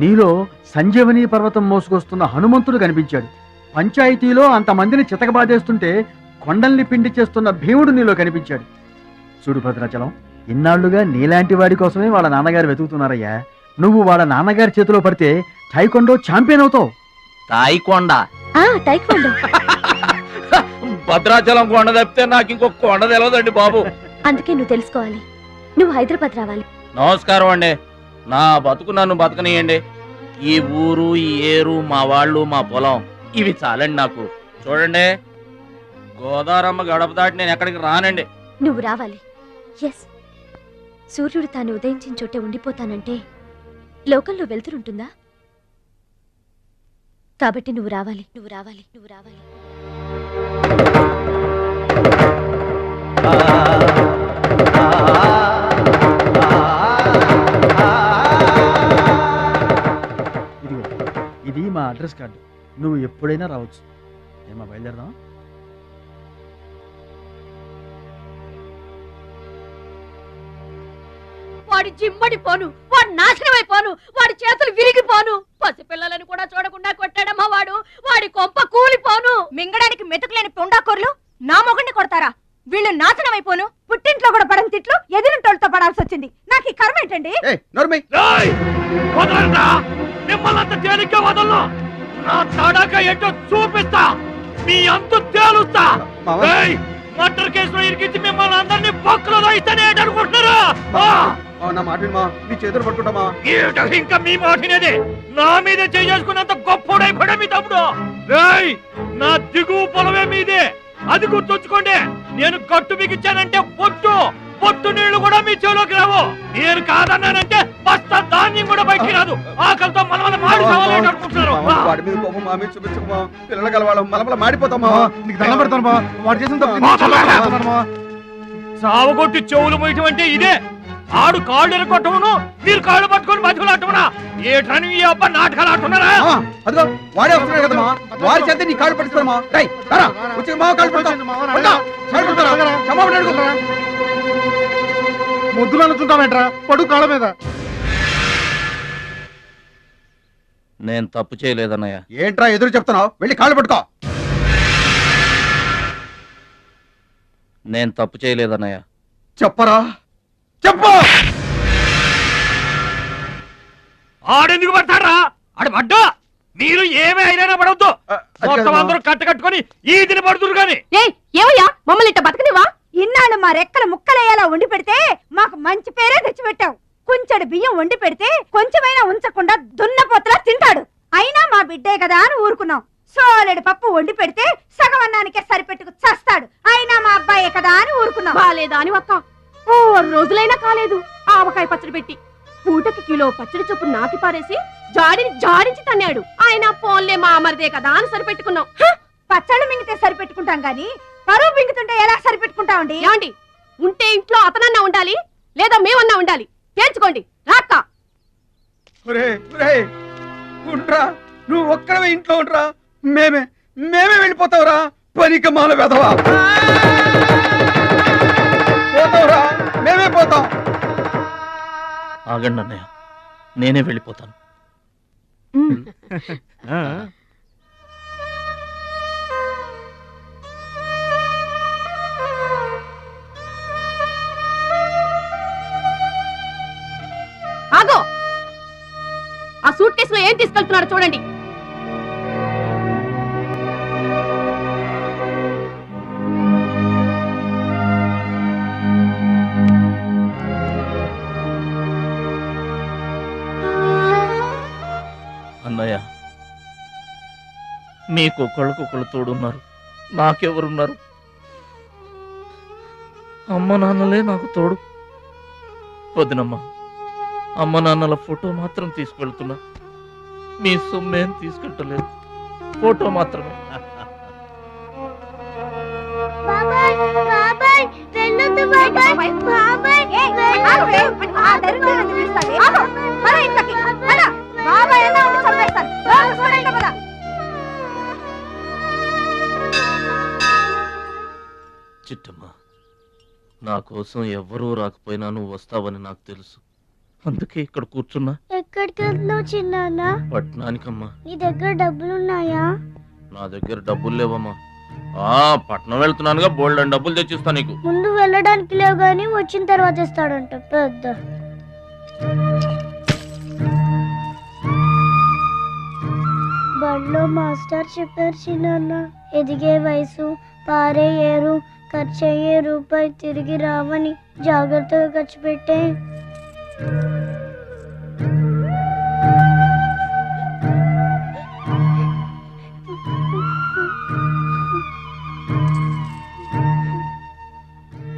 నీలో సంజీవని పర్వతం మోసుకొస్తున్న హనుమంతుడు కనిపించాడు. పంచాయతీలో అంతమందిని చితకబాదేస్తుంటే కొండల్ని పిండి చేస్తున్న భీముడు నీలో కనిపించాడు. చూడు భద్రాచలం, ఇన్నాళ్లుగా నీలాంటి వాడి కోసమే వాళ్ళ నాన్నగారు వెతుకుతున్నారయ్యా. నువ్వు వాళ్ళ నాన్నగారి చేతిలో పడితే టైకొండో ఛాంపియన్ అవుతావు. తాయికొండ? టైకొండో. భద్రాచలం కొండ తప్పితే నాకు ఇంకొక కొండ తెలియదండి బాబు. అందుకే నువ్వు తెలుసుకోవాలి. నువ్వు హైదరాబాద్ రావాలి. నమస్కారం అండి. నా బతుకు నన్ను బతకనియండి. ఈ ఊరు, ఈ ఏరు, మా వాళ్ళు, మా పొలం, ఇవి చాలండి నాకు. చూడండి, గోదారమ్మ గడప దాటి నేను ఎక్కడికి రానండి. నువ్వు రావాలి. ఎస్, సూర్యుడు తాను ఉదయించిన చోటే ఉండిపోతానంటే లోకంలో వెళ్తురుంటుందా? కాబట్టి నువ్వు రావాలి, నువ్వు రావాలి, నువ్వు రావాలి. ఇది మా అడ్రస్ కార్డు. నువ్వు ఎప్పుడైనా రావచ్చు. ఏమా బయలుదేరదాం? వాడి జిమ్మడిపోను, వాడు నాశనమైపోను, వాడి చేతులు విరిగిపోను. పసిపిల్లలను కూడా చూడకుండా కొట్టాడమ్మా వాడు. వాడి కొంప కూలిపోను. మింగడానికి మెతుకులేని పొండాకోర్లు నా మొగుడిని కొడతారా? వీళ్ళు నాశనం అయిపోను. పుట్టింట్లో కూడా పడని తిట్లు ఎదిరింటోళ్ళతో పడాల్సి వచ్చింది. నాకు ఈ కర్మ ఏంటండి? మిమ్మల్ని తేలిగ్గా వదలను. నా తడాక ఏంటో చూపిస్తా. మీ అంతు తేలుస్తా. మర్డర్ కేసులో ఇరికించి మిమ్మల్ని అందరినీ పక్కలో దాయిస్తానే అనుకుంటున్నారా? నా మాట నీ చేతులు పట్టుకుంటామా? ఇంకా మీ మాటినేది. నా మీద చేసుకున్నంత గొప్పడైపోయా మీ తమ్ముడు. నా దిగువ పొలమే మీదే, అది గుర్తుంచుకోండి. నేను కట్టు బిగించానంటే పొట్టు నీళ్లు కూడా మీ చెవులోకి రావు. నేను కాదన్నానంటే బస్తా ధాన్యం కూడా బయటికి రాదు. ఆకలితో మనమల మాడి సవాలేట అనుకుంటున్నారు. వాడి మీద కోపం మా మీద చూపించమా? పిల్లల కలవాళ్ళం మనమల మాడిపోతామా? నీకు దండం పెడతాను బా. వాడు చేసిన తప్పు సావగొట్టి చెవులు మొయ్యటం అంటే ఇదే. ఆడు కాళ్ళు ఎరగొట్టమును, మీరు కాళ్ళు పట్టుకొని బతుకులాటమనా? ఏటని ఈ అబ్బా నాటకాలు ఆడుతున్నారా? అదిగో వాడే వస్తున్నాడు కదమ్మా. వాడి చేత నీ కాళ్ళు పట్టిస్తామా? వచ్చి మా కాళ్ళు పడతా ముద్దులు అనుకుంటామేట్రా? పడు కాళ్ళ మీద. నేను తప్పు చేయలేదన్నయ్య. ఏంట్రా ఎదురు చెప్తున్నావు? వెళ్ళి కాళ్ళు పట్టుకో. నేను తప్పు చేయలేదన్నయ్య. చెప్పరా, చెప్పు. ఆడెందుకు పడతారా? ఆడు పడ్డా మీరు ఏమీ అయినా పడవద్దు. మొత్తం అందరూ కట్టుకొని ఈదిని పడుతురు గాని. ఏమయ్యా మమ్మల్ని ఇట్ట బతకనివా? ఇన్నాళ్ళు మా రెక్కల ముక్కలయ్యేలా వండి పెడితే మాకు మంచి పేరే తెచ్చిపెట్టావు. కొంచెడు బియ్యం వండి పెడితే కొంచెమైనా ఉంచకుండా దున్నపోతలా తింటాడు. అయినా మా బిడ్డే కదా అని ఊరుకున్నాం. సోలెడు పప్పు వండి పెడితే సగం అన్నానికే సరిపెట్టుకు చస్తాడు. అయినా మా అబ్బాయే కదా అని ఊరుకున్నాం. బాలేదా అని ఒక్క 4 రోజులైనా కాలేదు ఆవకాయ పచ్చడి పెట్టి. పూటకి కిలో పచ్చడి చొప్పు నాకి పారేసి జాడించి తన్నాడు. ఆయన పోన్లే మా అమరిదే కదా అని సరిపెట్టుకున్నాం. పచ్చళ్ళు మింగితే సరిపెట్టుకుంటాం గాని పరువు మింగుతుంటే ఎలా సరిపెట్టుకుంటామండి? ఏమండి, ఉంటే ఇంట్లో అతనన్నా ఉండాలి, లేదా మేమన్నా ఉండాలి. తేల్చుకోండి. రాక్క నువ్వు ఒక్కడవే ఇంట్లో ఉండరా. మేమే వెళ్ళిపోతావురా. పనికి మాల వెధవా. పోతావురా, మేమే పోతాం. ఆగండి అన్నయ్య, నేనే వెళ్ళిపోతాను. ఆగో, ఆ సూట్ కేసులో ఏం తీసుకెళ్తున్నారో చూడండి. మీకు ఒకళ్ళకొకళ్ళు తోడున్నారు, నాకెవరున్నారు? అమ్మ నాన్నలే నాకు తోడు. వదినమ్మా, అమ్మ నాన్నల ఫోటో మాత్రం తీసుకెళ్తున్నా, మీ సొమ్మేం తీసుకెళ్ళలేదు, ఫోటో మాత్రమే. బాబాయ్ బాబాయ్ వెళ్ళొద్దు బాబాయ్ బాబాయ్ చిట్టమ్మా, నా కోసం ఎవ్వరూ రాకపోయినా నువ్వు వస్తావని నాకు తెలుసు, అందుకే ఇక్కడ కూర్చున్నా. ఎక్కడికి వెళ్తున్నావు చిన్నాన్న? పట్నానికమ్మా. నీ దగ్గర డబ్బులున్నాయా? నా దగ్గర డబ్బులు లేవమ్మా. పట్నం వెళ్తున్నానుగా, బోల్డ్ అని డబ్బులు తెచ్చిస్తా నీకు. ముందు వెళ్ళడానికి లేవు గానీ వచ్చిన తర్వాత ఇస్తాడంట పెద్ద. బడిలో మాస్టర్ చెప్పారు చిన్నాన్న, ఎదిగే వయసు, పారే ఏరు, ఖర్చయ్యే రూపాయి తిరిగి రావని, జాగ్రత్తగా ఖర్చు పెట్టే.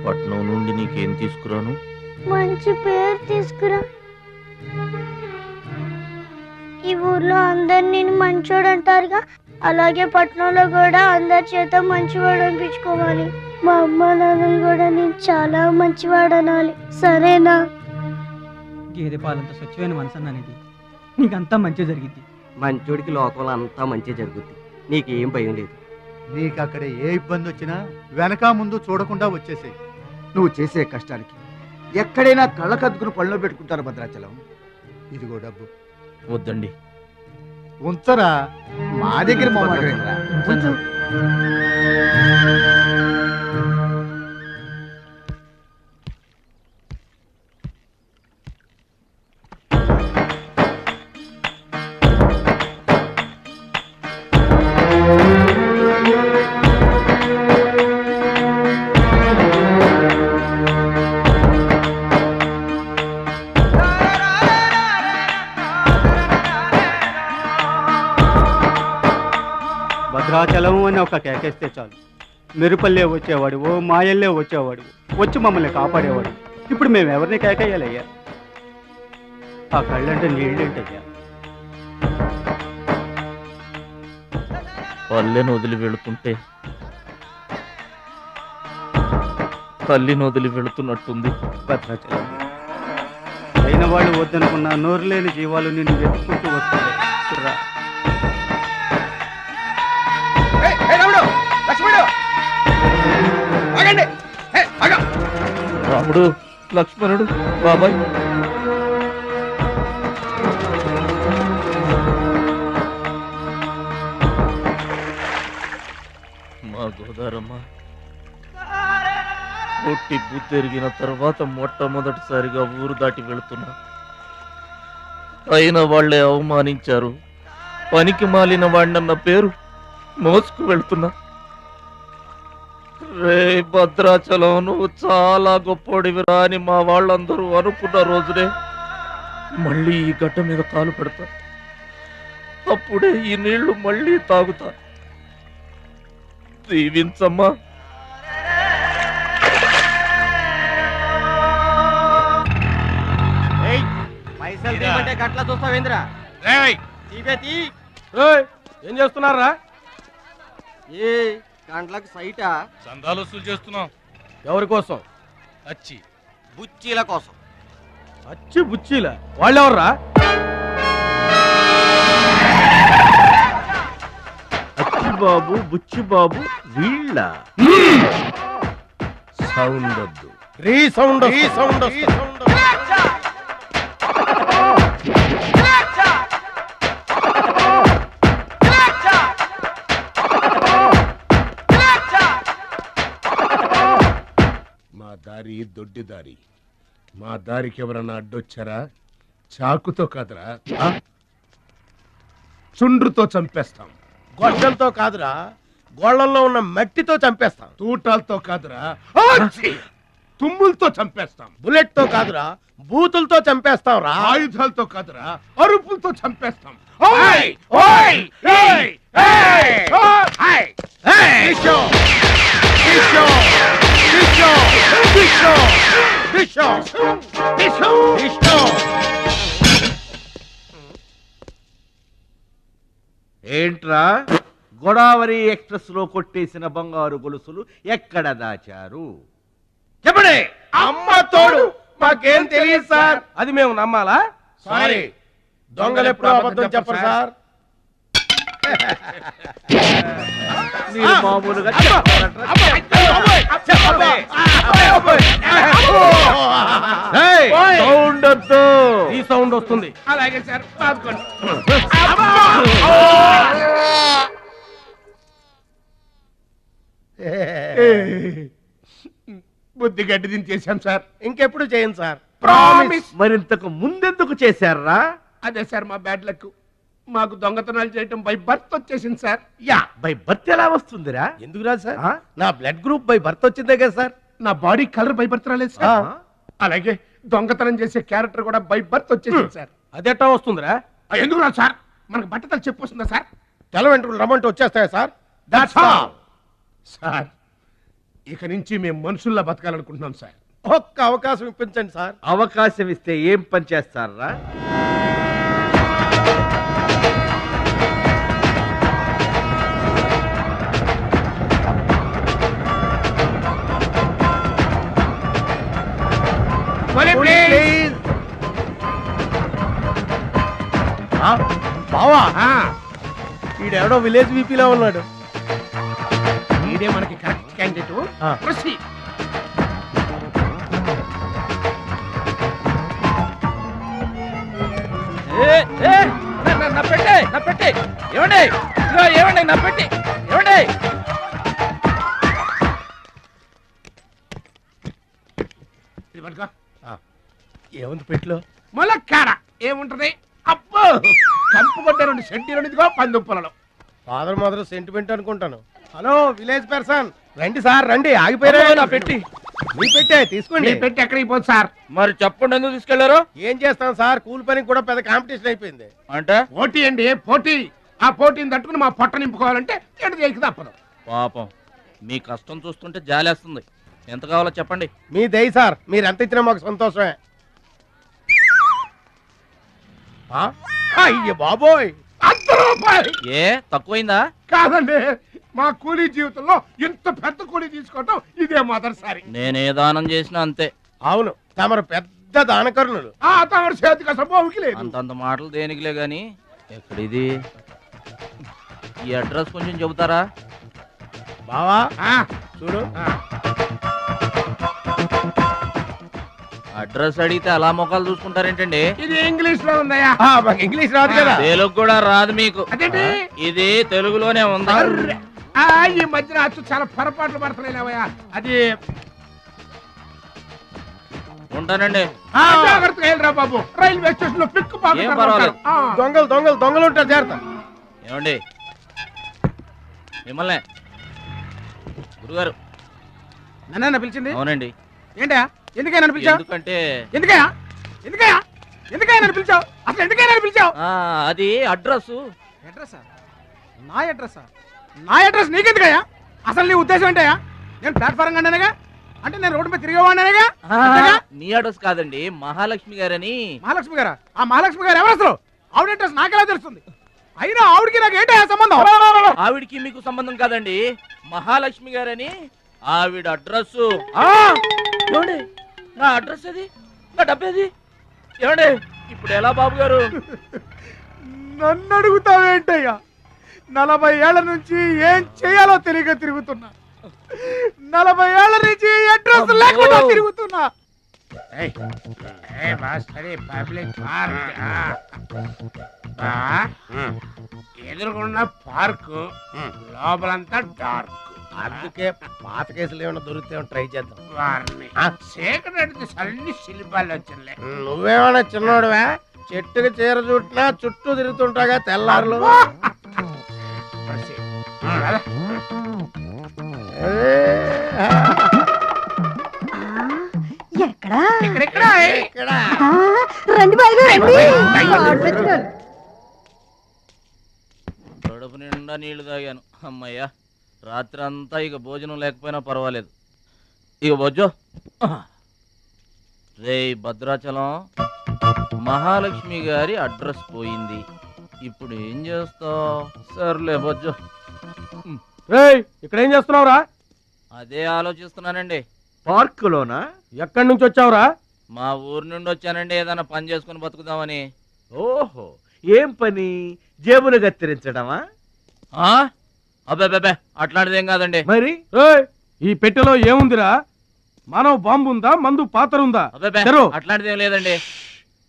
పట్నం నుండి నీకేం తీసుకురాను? మంచి పేరు తీసుకురా. ఈ ఊర్లో అందరు నేను మంచోడు అంటారుగా, అలాగే పట్నంలో కూడా అందరి చేత మంచివాడు అనిపించుకోవాలి. మా అమ్మ నాన్నలు కూడా నేను చాలా మంచివాడు అనాలి, సరేనా? గేదె పాలంత స్వచ్ఛమైన మనసు అన్నానిది, నీకంతా మంచి జరిగింది. మంచోడికి లోకంలో అంతా మంచి జరుగుద్ది, నీకేం భయం లేదు. నీకు అక్కడ ఏ ఇబ్బంది వచ్చినా వెనక ముందు చూడకుండా వచ్చేసేయ్. నువ్వు చేసే కష్టానికి ఎక్కడైనా కళ్ళకద్దుకుని పళ్ళలో పెట్టుకుంటారు భద్రాచలం. ఇదిగో డబ్బు. వద్దండి. ఉంచరా, మా దగ్గర మొహమాటమేంట్రా? ఉంచు. భద్రాచలం అని ఒక కేకేస్తే చాలు, మెరుపల్లే వచ్చేవాడు, ఓ మాయల్లే వచ్చేవాడు, వచ్చి మమ్మల్ని కాపాడేవాడు. ఇప్పుడు మేము ఎవరిని కేకేయాలయ్యా? ఆ కళ్ళంటే నీళ్ళేంటయ్యా? పల్లెను వదిలి వెళుతుంటే తల్లిని వదిలి వెళుతున్నట్టుంది. భద్రాచలం అయిన వాళ్ళు వద్దనుకున్న నోరు లేని జీవాలు నిన్ను వెతుక్కుంటూ వస్తాయి. చూడరా, రాముడు, లక్ష్మణుడు, బాబాయ్. మా గోదారమ్మ పుట్టి బుద్ధెరిగిన తర్వాత మొట్టమొదటిసారిగా ఊరు దాటి వెళుతున్నా. అయిన వాళ్లే అవమానించారు, పనికి మాలిన వాడినన్న పేరు మోసుకు వెళ్తున్నా. రే భద్రాచలం, నువ్వు చాలా గొప్పోడివిరా అని మా వాళ్ళందరూ అనుకున్న రోజునే మళ్ళీ ఈ గడ్డ మీద కాలు పెడతా. అప్పుడే ఈ నీళ్లు మళ్ళీ తాగుతా. దీవించమ్మా. గట్లా చూస్తావేంద్రా? ఏం చేస్తున్నారా? ఏ గంటలకు సైటా? చందాలు వసూలు చేస్తున్నాం. ఎవరి కోసం? అచ్చి బుచ్చీల కోసం. అచ్చి బుచ్చీల వాళ్ళెవర్రా? అచ్చి బాబు, బుచ్చి బాబు వీళ్ళ సౌండ్ వద్దు. రీసౌండ్ మా దారి దొడ్డి దారి. మా దారికి ఎవరన్నా అడ్డొచ్చారా? చాకుతో కాదురా, చుండ్రుతో చంపేస్తాం. గొడ్డలతో కాదురా, గోళ్లలో ఉన్న మట్టితో చంపేస్తాం. తూటాలతో కాదురా, తుమ్ములతో చంపేస్తాం. బుల్లెట్ తో కాదురా, బూతులతో చంపేస్తాం రా. ఆయుధాలతో కాదురా, అరుపులతో చంపేస్తాం. ఓయ్! ఓయ్! ఏయ్! ఏయ్! ఓయ్! దిశో! దిశో! దిశో! దిశో! దిశో! దిశో! దిశో! ఏంట్రా గోదావరి ఎక్స్ప్రెస్ లో కొట్టేసిన బంగారు గొలుసులు ఎక్కడ దాచారు? చెప్పండి. అమ్మ తోడు మాకేం తెలియదు సార్. అది మేము నమ్మాలా? సారీ, దొంగలు ఎప్పుడు అబద్ధం చెప్పరు సార్. మీరు మామూలుగా సౌండ్ వద్దు. ఈ సౌండ్ వస్తుంది. అలాగే సార్. పాదుకోండి. బుద్ధి గడ్డి దించేసాం సార్. ఇంకెప్పుడు చేయండి సార్. ప్రామిస్. మరింతకు ముందెందుకు చేశారా? అదే సార్ మా బ్యాడ్ లక్. మాకు దొంగతనాలు చేయటం బై బర్త్ వచ్చేసింది సార్. యా, బై బర్త్ ఎలా వస్తుందిరా? ఎందుకు రాదు సార్? నా బ్లడ్ గ్రూప్ బై బర్త్ వచ్చిందే కదా సార్. నా బాడీ కలర్ బై బర్త్ రాలేదు సార్. అలాగే దొంగతనం చేసే క్యారెక్టర్ కూడా బై బర్త్ వచ్చేసింది సార్. అదెట్టా వస్తుందిరా? ఎందుకు రాదు సార్? మనకు బట్టతలు చెప్పు వస్తుందా సార్? తెల వెంట్రులు రమ్మంటే వచ్చేస్తాయా సార్? That's all sir. ఇక నుంచి మేము మనుషుల్లా బతకాలనుకుంటున్నాం సార్. ఒక్క అవకాశం ఇప్పించండి సార్. అవకాశం ఇస్తే ఏం పని చేస్తారా? బావా, ఈడెవడో విలేజ్ వీపీలో ఉన్నాడు. ఇదే మనకి కరెక్ట్ క్యాండిడేట్. ప్రొసీడ్. నా పెట్టే, నా పెట్టే. ఏమండి? ఏమండి నా పెట్టి? ఏమండి? ఏముంది పెట్లో? ములక్కాడ ఏముంటది? అబ్బో, కంపు కొట్టే 2 సెంటీలు పందుప్పలలో. ఫాదర్ మదర్ సెంటిమెంట్ అనుకుంటాను. హలో విలేజ్ పర్సన్, రండి సార్ రండి. ఆగిపోయారా? నా పెట్టి. మీ పెట్టే తీసుకోండి. పెట్టి ఎక్కడికి పోదు సార్? మరి చెప్పండి, ఎందుకు తీసుకెళ్లారు? ఏం చేస్తాం సార్, కూలి పనికి కూడా పెద్ద కాంపిటీషన్ అయిపోయింది. అంటే పోటీ అండి, పోటీ. ఆ పోటీని తట్టుకుని మా పొట్ట నింపుకోవాలంటే ఎటు చేయక తప్పదు. పాపం, మీ కష్టం చూస్తుంటే జాలేస్తుంది. ఎంత కావాలో చెప్పండి. మీ దయ సార్, మీరు ఎంత ఇచ్చినా మాకు సంతోషమే. అయ్య బాబోయ్, ₹100. ఏ తక్కువైందా? కాదండి, మా కూలీ జీవితంలో ఇంత పెద్ద కూలీ తీసుకోవటం ఇదే మొదటిసారి. నేనే దానం చేసినా అంతే. అవును, తమరు పెద్ద దానకరుణులు. తమరు చేతికి అసలు బావుకి లేదు. అంతంత మాటలు దేనికిలే గాని, ఎక్కడిది? ఈ అడ్రస్ కొంచెం చెబుతారా? బావా చూడు, అడ్రస్ అడిగితే అలా మొక్కలు చూసుకుంటారేంటండి? ఇది ఇంగ్లీష్ లో ఉందయ్యా. ఇంగ్లీష్ రాదు కదా. తెలుగు కూడా రాదు మీకు. అదేంటి? ఇది తెలుగులోనే ఉంది. ఈ మధ్యన అచ్చు చాలా పొరపాట్లు పడుతున్నాయా? అది ఉంటానండి. జాగ్రత్తగా వెళ్ళరా బాబు, రైల్వే స్టేషన్ లో పిక్ ఏం పర్వాలేదు. దొంగలు దొంగలు దొంగలు ఉంటారు, జాగ్రత్త. ఏమండి మిమ్మల్ని గురుగారు నన్ను పిలిచింది? అవునండి. ఏంటా ఎందుకైనా నన్ను పిలిచావు? ఎందుకంటే ఎందుకయ్యా ఎందుకయ్యా ఎందుకయ్యా నన్ను పిలిచావు? అసలు ఎందుకైనా నన్ను పిలిచావు? అది అడ్రస్. అడ్రస్సా? నా అడ్రస్సా? నా అడ్రస్ నీకెందుకయ్యా? అసలు నీ ఉద్దేశం ఏంటయ్యా? నేను ప్లాట్ఫారం కండానగా, అంటే నేను రోడ్డు మీద తిరిగేవాడినగా. నీ అడ్రస్ కాదండి, మహాలక్ష్మి గారని. మహాలక్ష్మి గారా? ఆ మహాలక్ష్మి గారు ఎవరు అసలు? ఆవిడ అడ్రస్ నాకెలా తెలుస్తుంది? అయినా ఆవిడకి నాకు ఏంటయ్యా సంబంధం? ఆవిడికి మీకు సంబంధం కాదండి, మహాలక్ష్మి గారని ఆవిడ అడ్రస్. ఏమండి నా అడ్రస్ అది, నా డబ్బేది? ఏమండి ఇప్పుడు ఎలా బాబు గారు? నన్ను అడుగుతావేంటయ్యా? 40 ఏళ్ల నుంచి ఏం చేయాలో తెలియక తిరుగుతున్నా. 40 ఏళ్ల నుంచి అడ్రస్ లేకుండా తిరుగుతున్నా. ఎదురుకున్న పార్కు లోపలంతా డార్క్. అందుకే పాత కేసులు ఏమైనా దొరికితే ట్రై చేద్దాం. వారిని చీకటి అన్ని శిల్పాలు వచ్చినాయి. నువ్వేమైనా చిన్నోడువా? చెట్టుకి చీర చుట్టినా చుట్టూ తిరుగుతుంటాగా తెల్లారులు. ఎక్కడా ఇక్కడ ఆ, రండి బాగా రండి కడుపు నిండా నీళ్లు తాగాను అమ్మయ్యా. రాత్రి అంతా ఇక భోజనం లేకపోయినా పర్వాలేదు. ఇక బొజ్జో రే భద్రాచలం, మహాలక్ష్మి గారి అడ్రస్ పోయింది. ఇప్పుడు ఏం చేస్తావు? సర్లే బొజ్జో. రేయ్ ఇక్కడ ఏం చేస్తున్నావురా? అదే ఆలోచిస్తున్నానండి. పార్కులోనా? ఎక్కడి నుంచి వచ్చావురా? మా ఊరు నుండి వచ్చానండి, ఏదైనా పని చేసుకుని బతుకుదామని. ఓహో, ఏం పని? జేబులు కత్తిరించడమా? అబ్బే అట్లాంటిదేం కాదండి. మరి ఈ పెట్టెలో ఏముందిరా? మానవ బాంబు ఉందా? మందు పాత్ర ఉందా? తెరు. అట్లాంటిదేం లేదండి.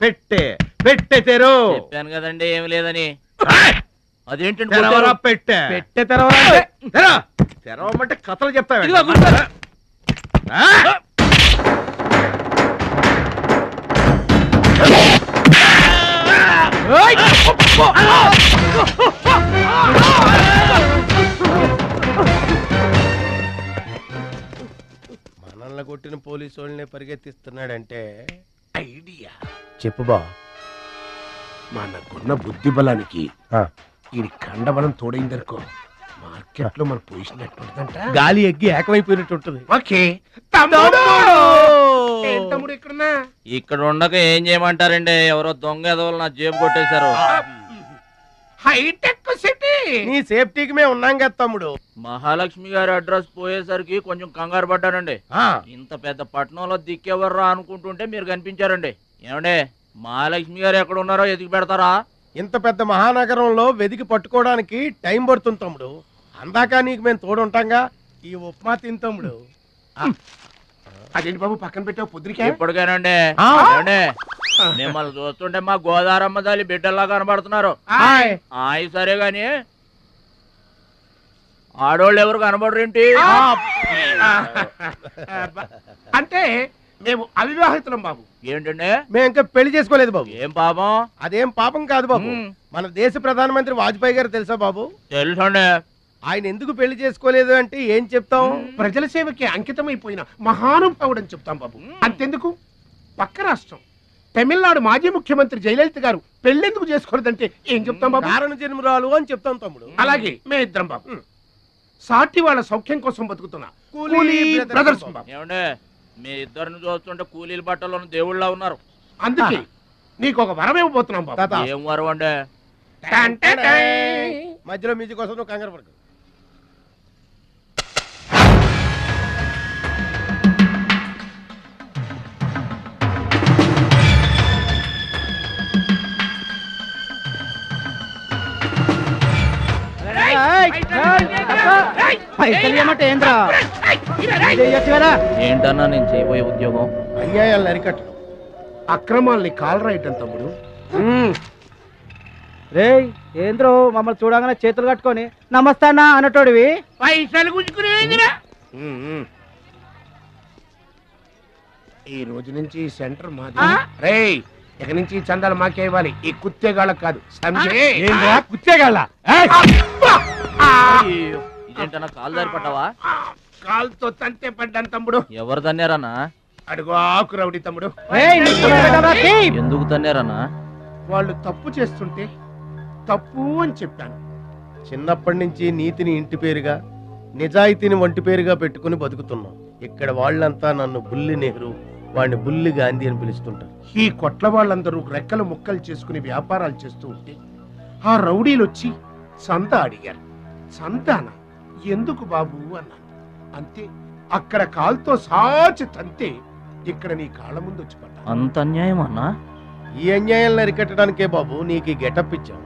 పెట్టె తెరు. చెప్పాను కదండి ఏమి లేదని. అదేంటండి తెరవరా పెట్టె. పెట్టె తెరవరా అంటే తెరవమంటే కథలు చెప్తావా? మనల్ని కొట్టిన పోలీసు వాళ్ళని పరిగెత్తిస్తున్నాడంటే ఐడియా చెప్పు బా. మనకున్న బుద్ధి బలానికి ఈ కండబలం తోడైందనుకో, మార్కెట్ లో మన పొజిషన్ ఎట్టుంటదంట, గాలి ఎగ్గి ఏకమైపోయినట్టు ఉంటుంది. ఓకే తమ్ముడు ఇక్కడున్నా? ఇక్కడ ఉండక ఏం చేయమంటారండి? ఎవరో దొంగ ఎదవలు నా జేబు కొట్టేశారు. హైటెక్ సిటీ, నీ సేఫ్టీకి మేము ఉన్నాం కదా తమ్ముడు. మహాలక్ష్మి గారి అడ్రస్ పోయేసరికి కొంచెం కంగారు పడ్డానండి. ఇంత పెద్ద పట్టణంలో దిక్కెవర్రా అనుకుంటుంటే మీరు కనిపించారండి. ఏమండే, మహాలక్ష్మి గారు ఎక్కడ ఉన్నారో ఎదిగి పెడతారా? ఇంత పెద్ద మహానగరంలో వెతికి పట్టుకోవడానికి టైం పడుతుంది తమ్ముడు. అందాక నీకు మేము తోడుంటాంగా. ఈ ఉప్మా తిని తమ్ముడు. అదేంటి బాబు పక్కన పెట్టావు పొద్దురికే? ఇప్పటికేనండి. ఏమండే, మిమ్మల్ని చూస్తుంటే మా గోదారమ్మ తల్లి బిడ్డల్లా కనబడుతున్నారు. ఆయ్ సరే గాని ఆడోళ్ళు ఎవరు కనబడరేంటి? అంటే మేము అవివాహితులం బాబు. ఏంటండి? మేము ఇంకా పెళ్లి చేసుకోలేదు బాబు. ఏం పాపం? అదేం పాపం కాదు బాబు. మన దేశ ప్రధానమంత్రి వాజ్పేయి గారు తెలుసా బాబు? తెలుసండి. ఆయన ఎందుకు పెళ్లి చేసుకోలేదు అంటే ఏం చెప్తాం? ప్రజల సేవకి అంకితమైపోయిన మహానుభావుడు అని చెప్తాం బాబు. అంతెందుకు, పక్క రాష్ట్రం తమిళనాడు మాజీ ముఖ్యమంత్రి జయలలిత గారు పెళ్ళెందుకు చేసుకోలేదంటే ఏం చెప్తాం బాబు? కారణ జన్మరాలు అని చెప్తాం తమ్ముడు. అలాగే మేమిద్దరం బాబు సాటి వాళ్ళ సౌఖ్యం కోసం బతుకుతున్నా కూలీ బ్రదర్స్ బాబు. ఏమండే, మీ ఇద్దరిని చూస్తుంటే కూలీల బట్టలో దేవుళ్ళ ఉన్నారు. అందుకే నీకు ఒక వరం ఇవ్వబోతున్నాం బాబు. ఏం వరం అండి? మధ్యలో మ్యూజిక్ కోసం నువ్వు కంగారు పడకు. ఏంటన్నా నేను చేయబోయే ఉద్యోగం? అన్యాయాలను అరికట్టడం, అక్రమాల్ని కాలరాయటం తమ్ముడు. రే ఏంద్రో మమ్మల్ని చూడగానే చేతులు కట్టుకొని నమస్తానా అన్నటోడివి పైసలు గుంజుకునేదిరా. ఈ రోజు నుంచి సెంటర్ మాది. రేయ్, ఇక నుంచి చందాలు మాకే ఇవ్వాలి, ఈ కుత్తేగాళ్ళకి కాదు. కుత్తేగాళ్ళ ఇదేంటన్నా కాలు దారి పడ్డావా? కాలుతో తంతే పడ్డాను తమ్ముడు. ఎవరు తన్నారన్నా? అడుగు ఆకు రౌడీ తమ్ముడు. ఎందుకు తన్నారన్నా? వాళ్ళు తప్పు చేస్తుంటే తప్పు అని చెప్పాను. చిన్నప్పటి నుంచి నీతిని ఇంటి పేరుగా, నిజాయితీని వంటి పేరుగా పెట్టుకుని బతుకుతున్నాం. ఇక్కడ వాళ్ళంతా నన్ను బుల్లి నెహ్రూ, వాడిని బుల్లి గాంధీ అని పిలుస్తుంటారు. ఈ కొట్ల వాళ్ళందరూ రెక్కలు ముక్కలు చేసుకుని వ్యాపారాలు చేస్తూ ఉంటే ఆ రౌడీలు వచ్చి సంత అడిగారు. సంతాన ఎందుకు బాబు అన్నాను. అంతే, అక్కడ కాలుతో సాచి తంతే ఇక్కడ నీ కాళ్ళ ముందు వచ్చి పడ్డా. అంత అన్యాయం అన్నా? ఈ అన్యాయాలను అరికట్టడానికే బాబు నీకు ఈ గెటప్ ఇచ్చాం.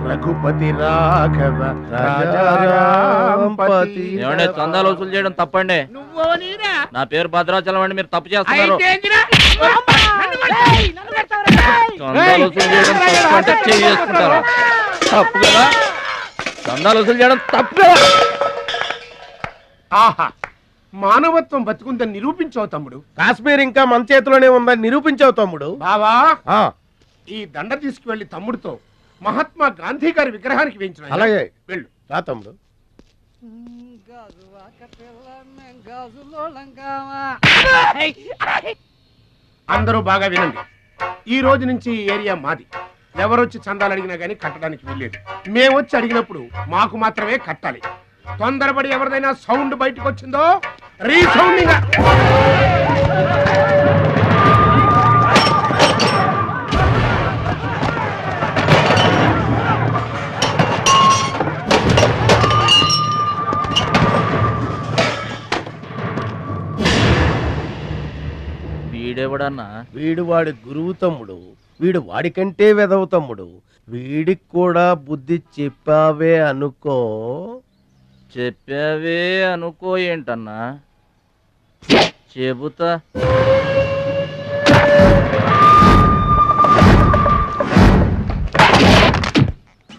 రఘుపతి రాఘవ రాజారాంపతి. ఏమండి, చందాలు వసూలు చేయడం తప్పండి. నా పేరు భద్రాచలం అండి, మీరు తప్పు చేస్తున్నారు. చందాలు వసూలు చేయడం తప్పు అంటే చేసుకుంటారా? తప్పు కదా, చందాలు వసూలు చేయడం తప్పు కదా. ఆహా, మానవత్వం బతుకుందని నిరూపించావు తమ్ముడు. కాశ్మీర్ ఇంకా మన చేతిలోనే ఉందని నిరూపించావు తమ్ముడు. బావా, ఈ దండ తీసుకువెళ్లి తమ్ముడితో మహాత్మా గాంధీ గారి విగ్రహానికి వేయించిన. అలాగే వెళ్ళు రా తమ్ముడు. అందరూ బాగా వినండి. ఈ రోజు నుంచి ఈ ఏరియా మాది. ఎవరొచ్చి చందాలు అడిగినా గానీ కట్టడానికి వీల్లేదు. మేమొచ్చి అడిగినప్పుడు మాకు మాత్రమే కట్టాలి. తొందరపడి ఎవరిదైనా సౌండ్ బయటకు వచ్చిందో రీసౌండింగ్. వీడెవడన్నా? వీడు వాడి గురువు తమ్ముడు. వీడు వాడికంటే వెదవ తమ్ముడు. వీడికి కూడా బుద్ధి చెప్పావే అనుకో. చెప్పావే అనుకో ఏంటన్నా? చెబుతా.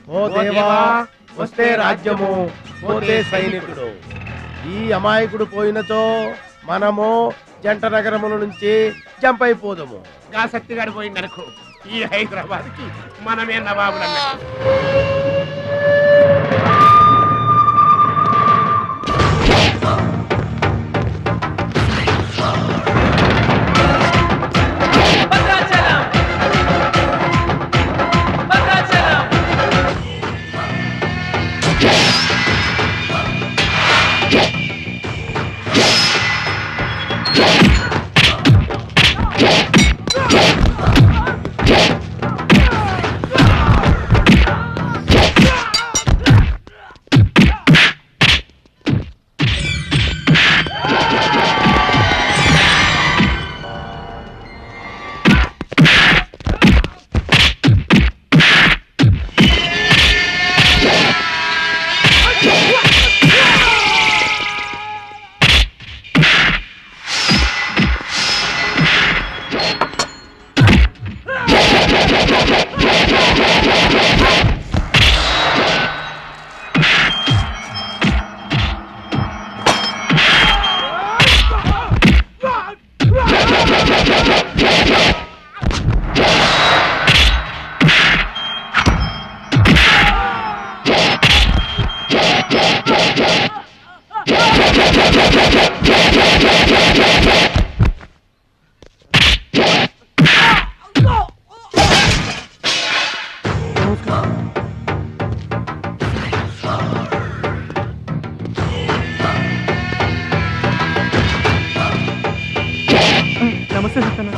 ఓ దేవా వస్తే రాజ్యము, పోతే సైనికుడు. ఈ అమాయకుడు పోయినచో మనము జంట నగరముల నుంచి జంప్ అయిపోదాము. గా శక్తిగాడు పోయిందనుకో ఈ హైదరాబాద్ కి మనమే నవాబులన్నా. నమస్తే సత్తన్న.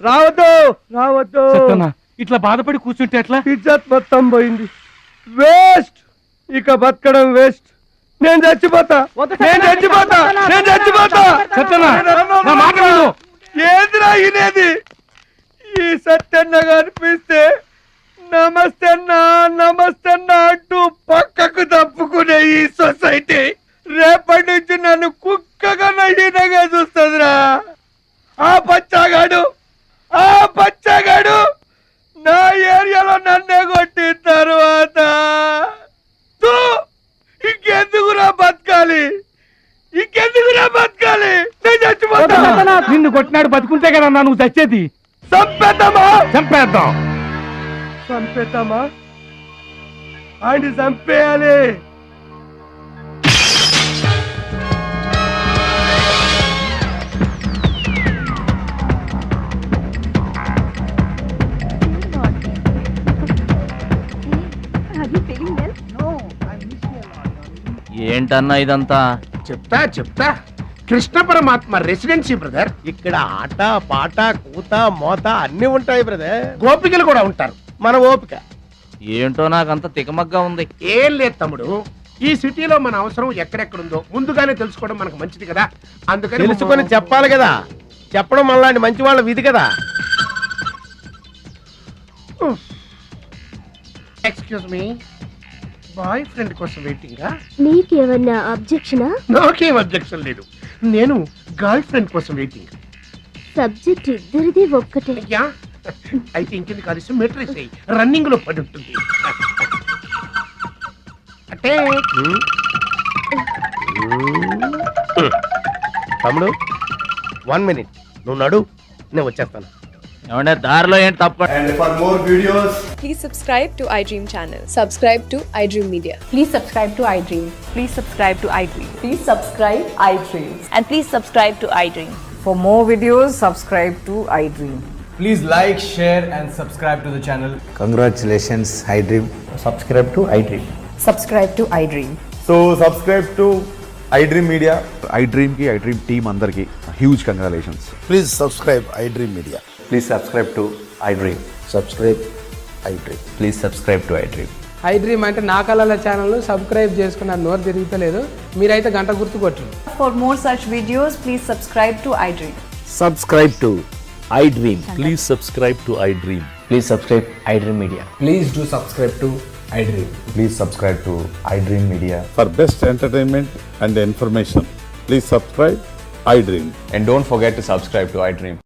రావద్దు. ఇట్లా బాధపడి కూర్చుంటే ఎట్లా? ఇజ్జత్ మొత్తం పోయింది. వేస్ట్. ఇక బతకడం వేస్ట్. నేను చచ్చిపోతా. ఏందిరా ఇనేది? ఈ సత్యన్న కనిపిస్తే నమస్తే అన్నా అంటూ పక్కకు తప్పుకునే ఈ సొసైటీ రేపటి నుంచి నన్ను కుక్కగా నయ్యనగా చూస్తుందిరా. ఆ పచ్చగాడు నా ఏరియాలో నన్నే కొట్టిన తర్వాత ఇంకెందుకురా బతకాలి? నేను చచ్చిపోతా. నిన్ను కొట్టినాడు బతుకుంటే కదా నువ్వు చచ్చేది. చంపేద్దామా? ఆయన చంపేయాలి. ఏంటన్నా ఇదంతా? చెప్తా కృష్ణ పరమాత్మ రెసిడెన్సీ బ్రదర్. ఇక్కడ ఆట పాట కూత మోత అన్ని ఉంటాయి బ్రదర్. గోపికలు కూడా ఉంటారు. మన ఓపిక ఏంటో నాకంత తికమగ్గా ఉంది. ఏం లేదు తమ్ముడు, ఈ సిటీలో మన అవసరం ఎక్కడెక్కడుందో ముందుగానే తెలుసుకోవడం మనకు మంచిది కదా. అందుకని తెలుసుకొని చెప్పాలి కదా. చెప్పడం మనలాంటి మంచి వాళ్ళ విధి కదా. ఎక్స్క్యూజ్ మీ, బాయ్ ఫ్రెండ్ కోసం వెయిటింగా? నీకేమన్నా అబ్జెక్షనా? నాకేం అబ్జెక్షన్ లేదు. నేను గర్ల్ ఫ్రెండ్ కోసం వెయిటింగ్. సబ్జెక్ట్ ఇద్దరిది ఒక్కటే. అయితే ఇంకెందుకు కలిసి మెట్రిక్స్ రన్నింగ్ లో పడి ఉంటుంది. అంటే తమ్ముడు 1 minute నువ్వు నడు, నేను వచ్చేస్తాను. ఏమంటే దారిలో ఏంటి తప్ప? And for more videos, please subscribe to iDream channel. Subscribe to iDream Media. Please subscribe to iDream. Please subscribe to iDream. Please subscribe iDream. And please subscribe to iDream. For more videos, subscribe to iDream. please like, share and subscribe to the channel. Congratulations, iDream. Subscribe to iDream. Subscribe to iDream. So subscribe to iDream Media. iDream ki iDream team andarki huge congratulations. Please subscribe iDream Media. Please subscribe to iDream. Subscribe iDream. Please subscribe to iDream. iDream అంటే నా కళల channel subscribe చేసుకున్న నోరు తిరుగుతలేదు. మీరైతే గంట గుర్తు కొట్టండి. For more such videos, please subscribe to iDream. Subscribe to iDream. Please subscribe to iDream. Please subscribe iDream Media. Please do subscribe to iDream. Please subscribe to iDream Media. For best entertainment and information, please subscribe iDream. And don't forget to subscribe to iDream.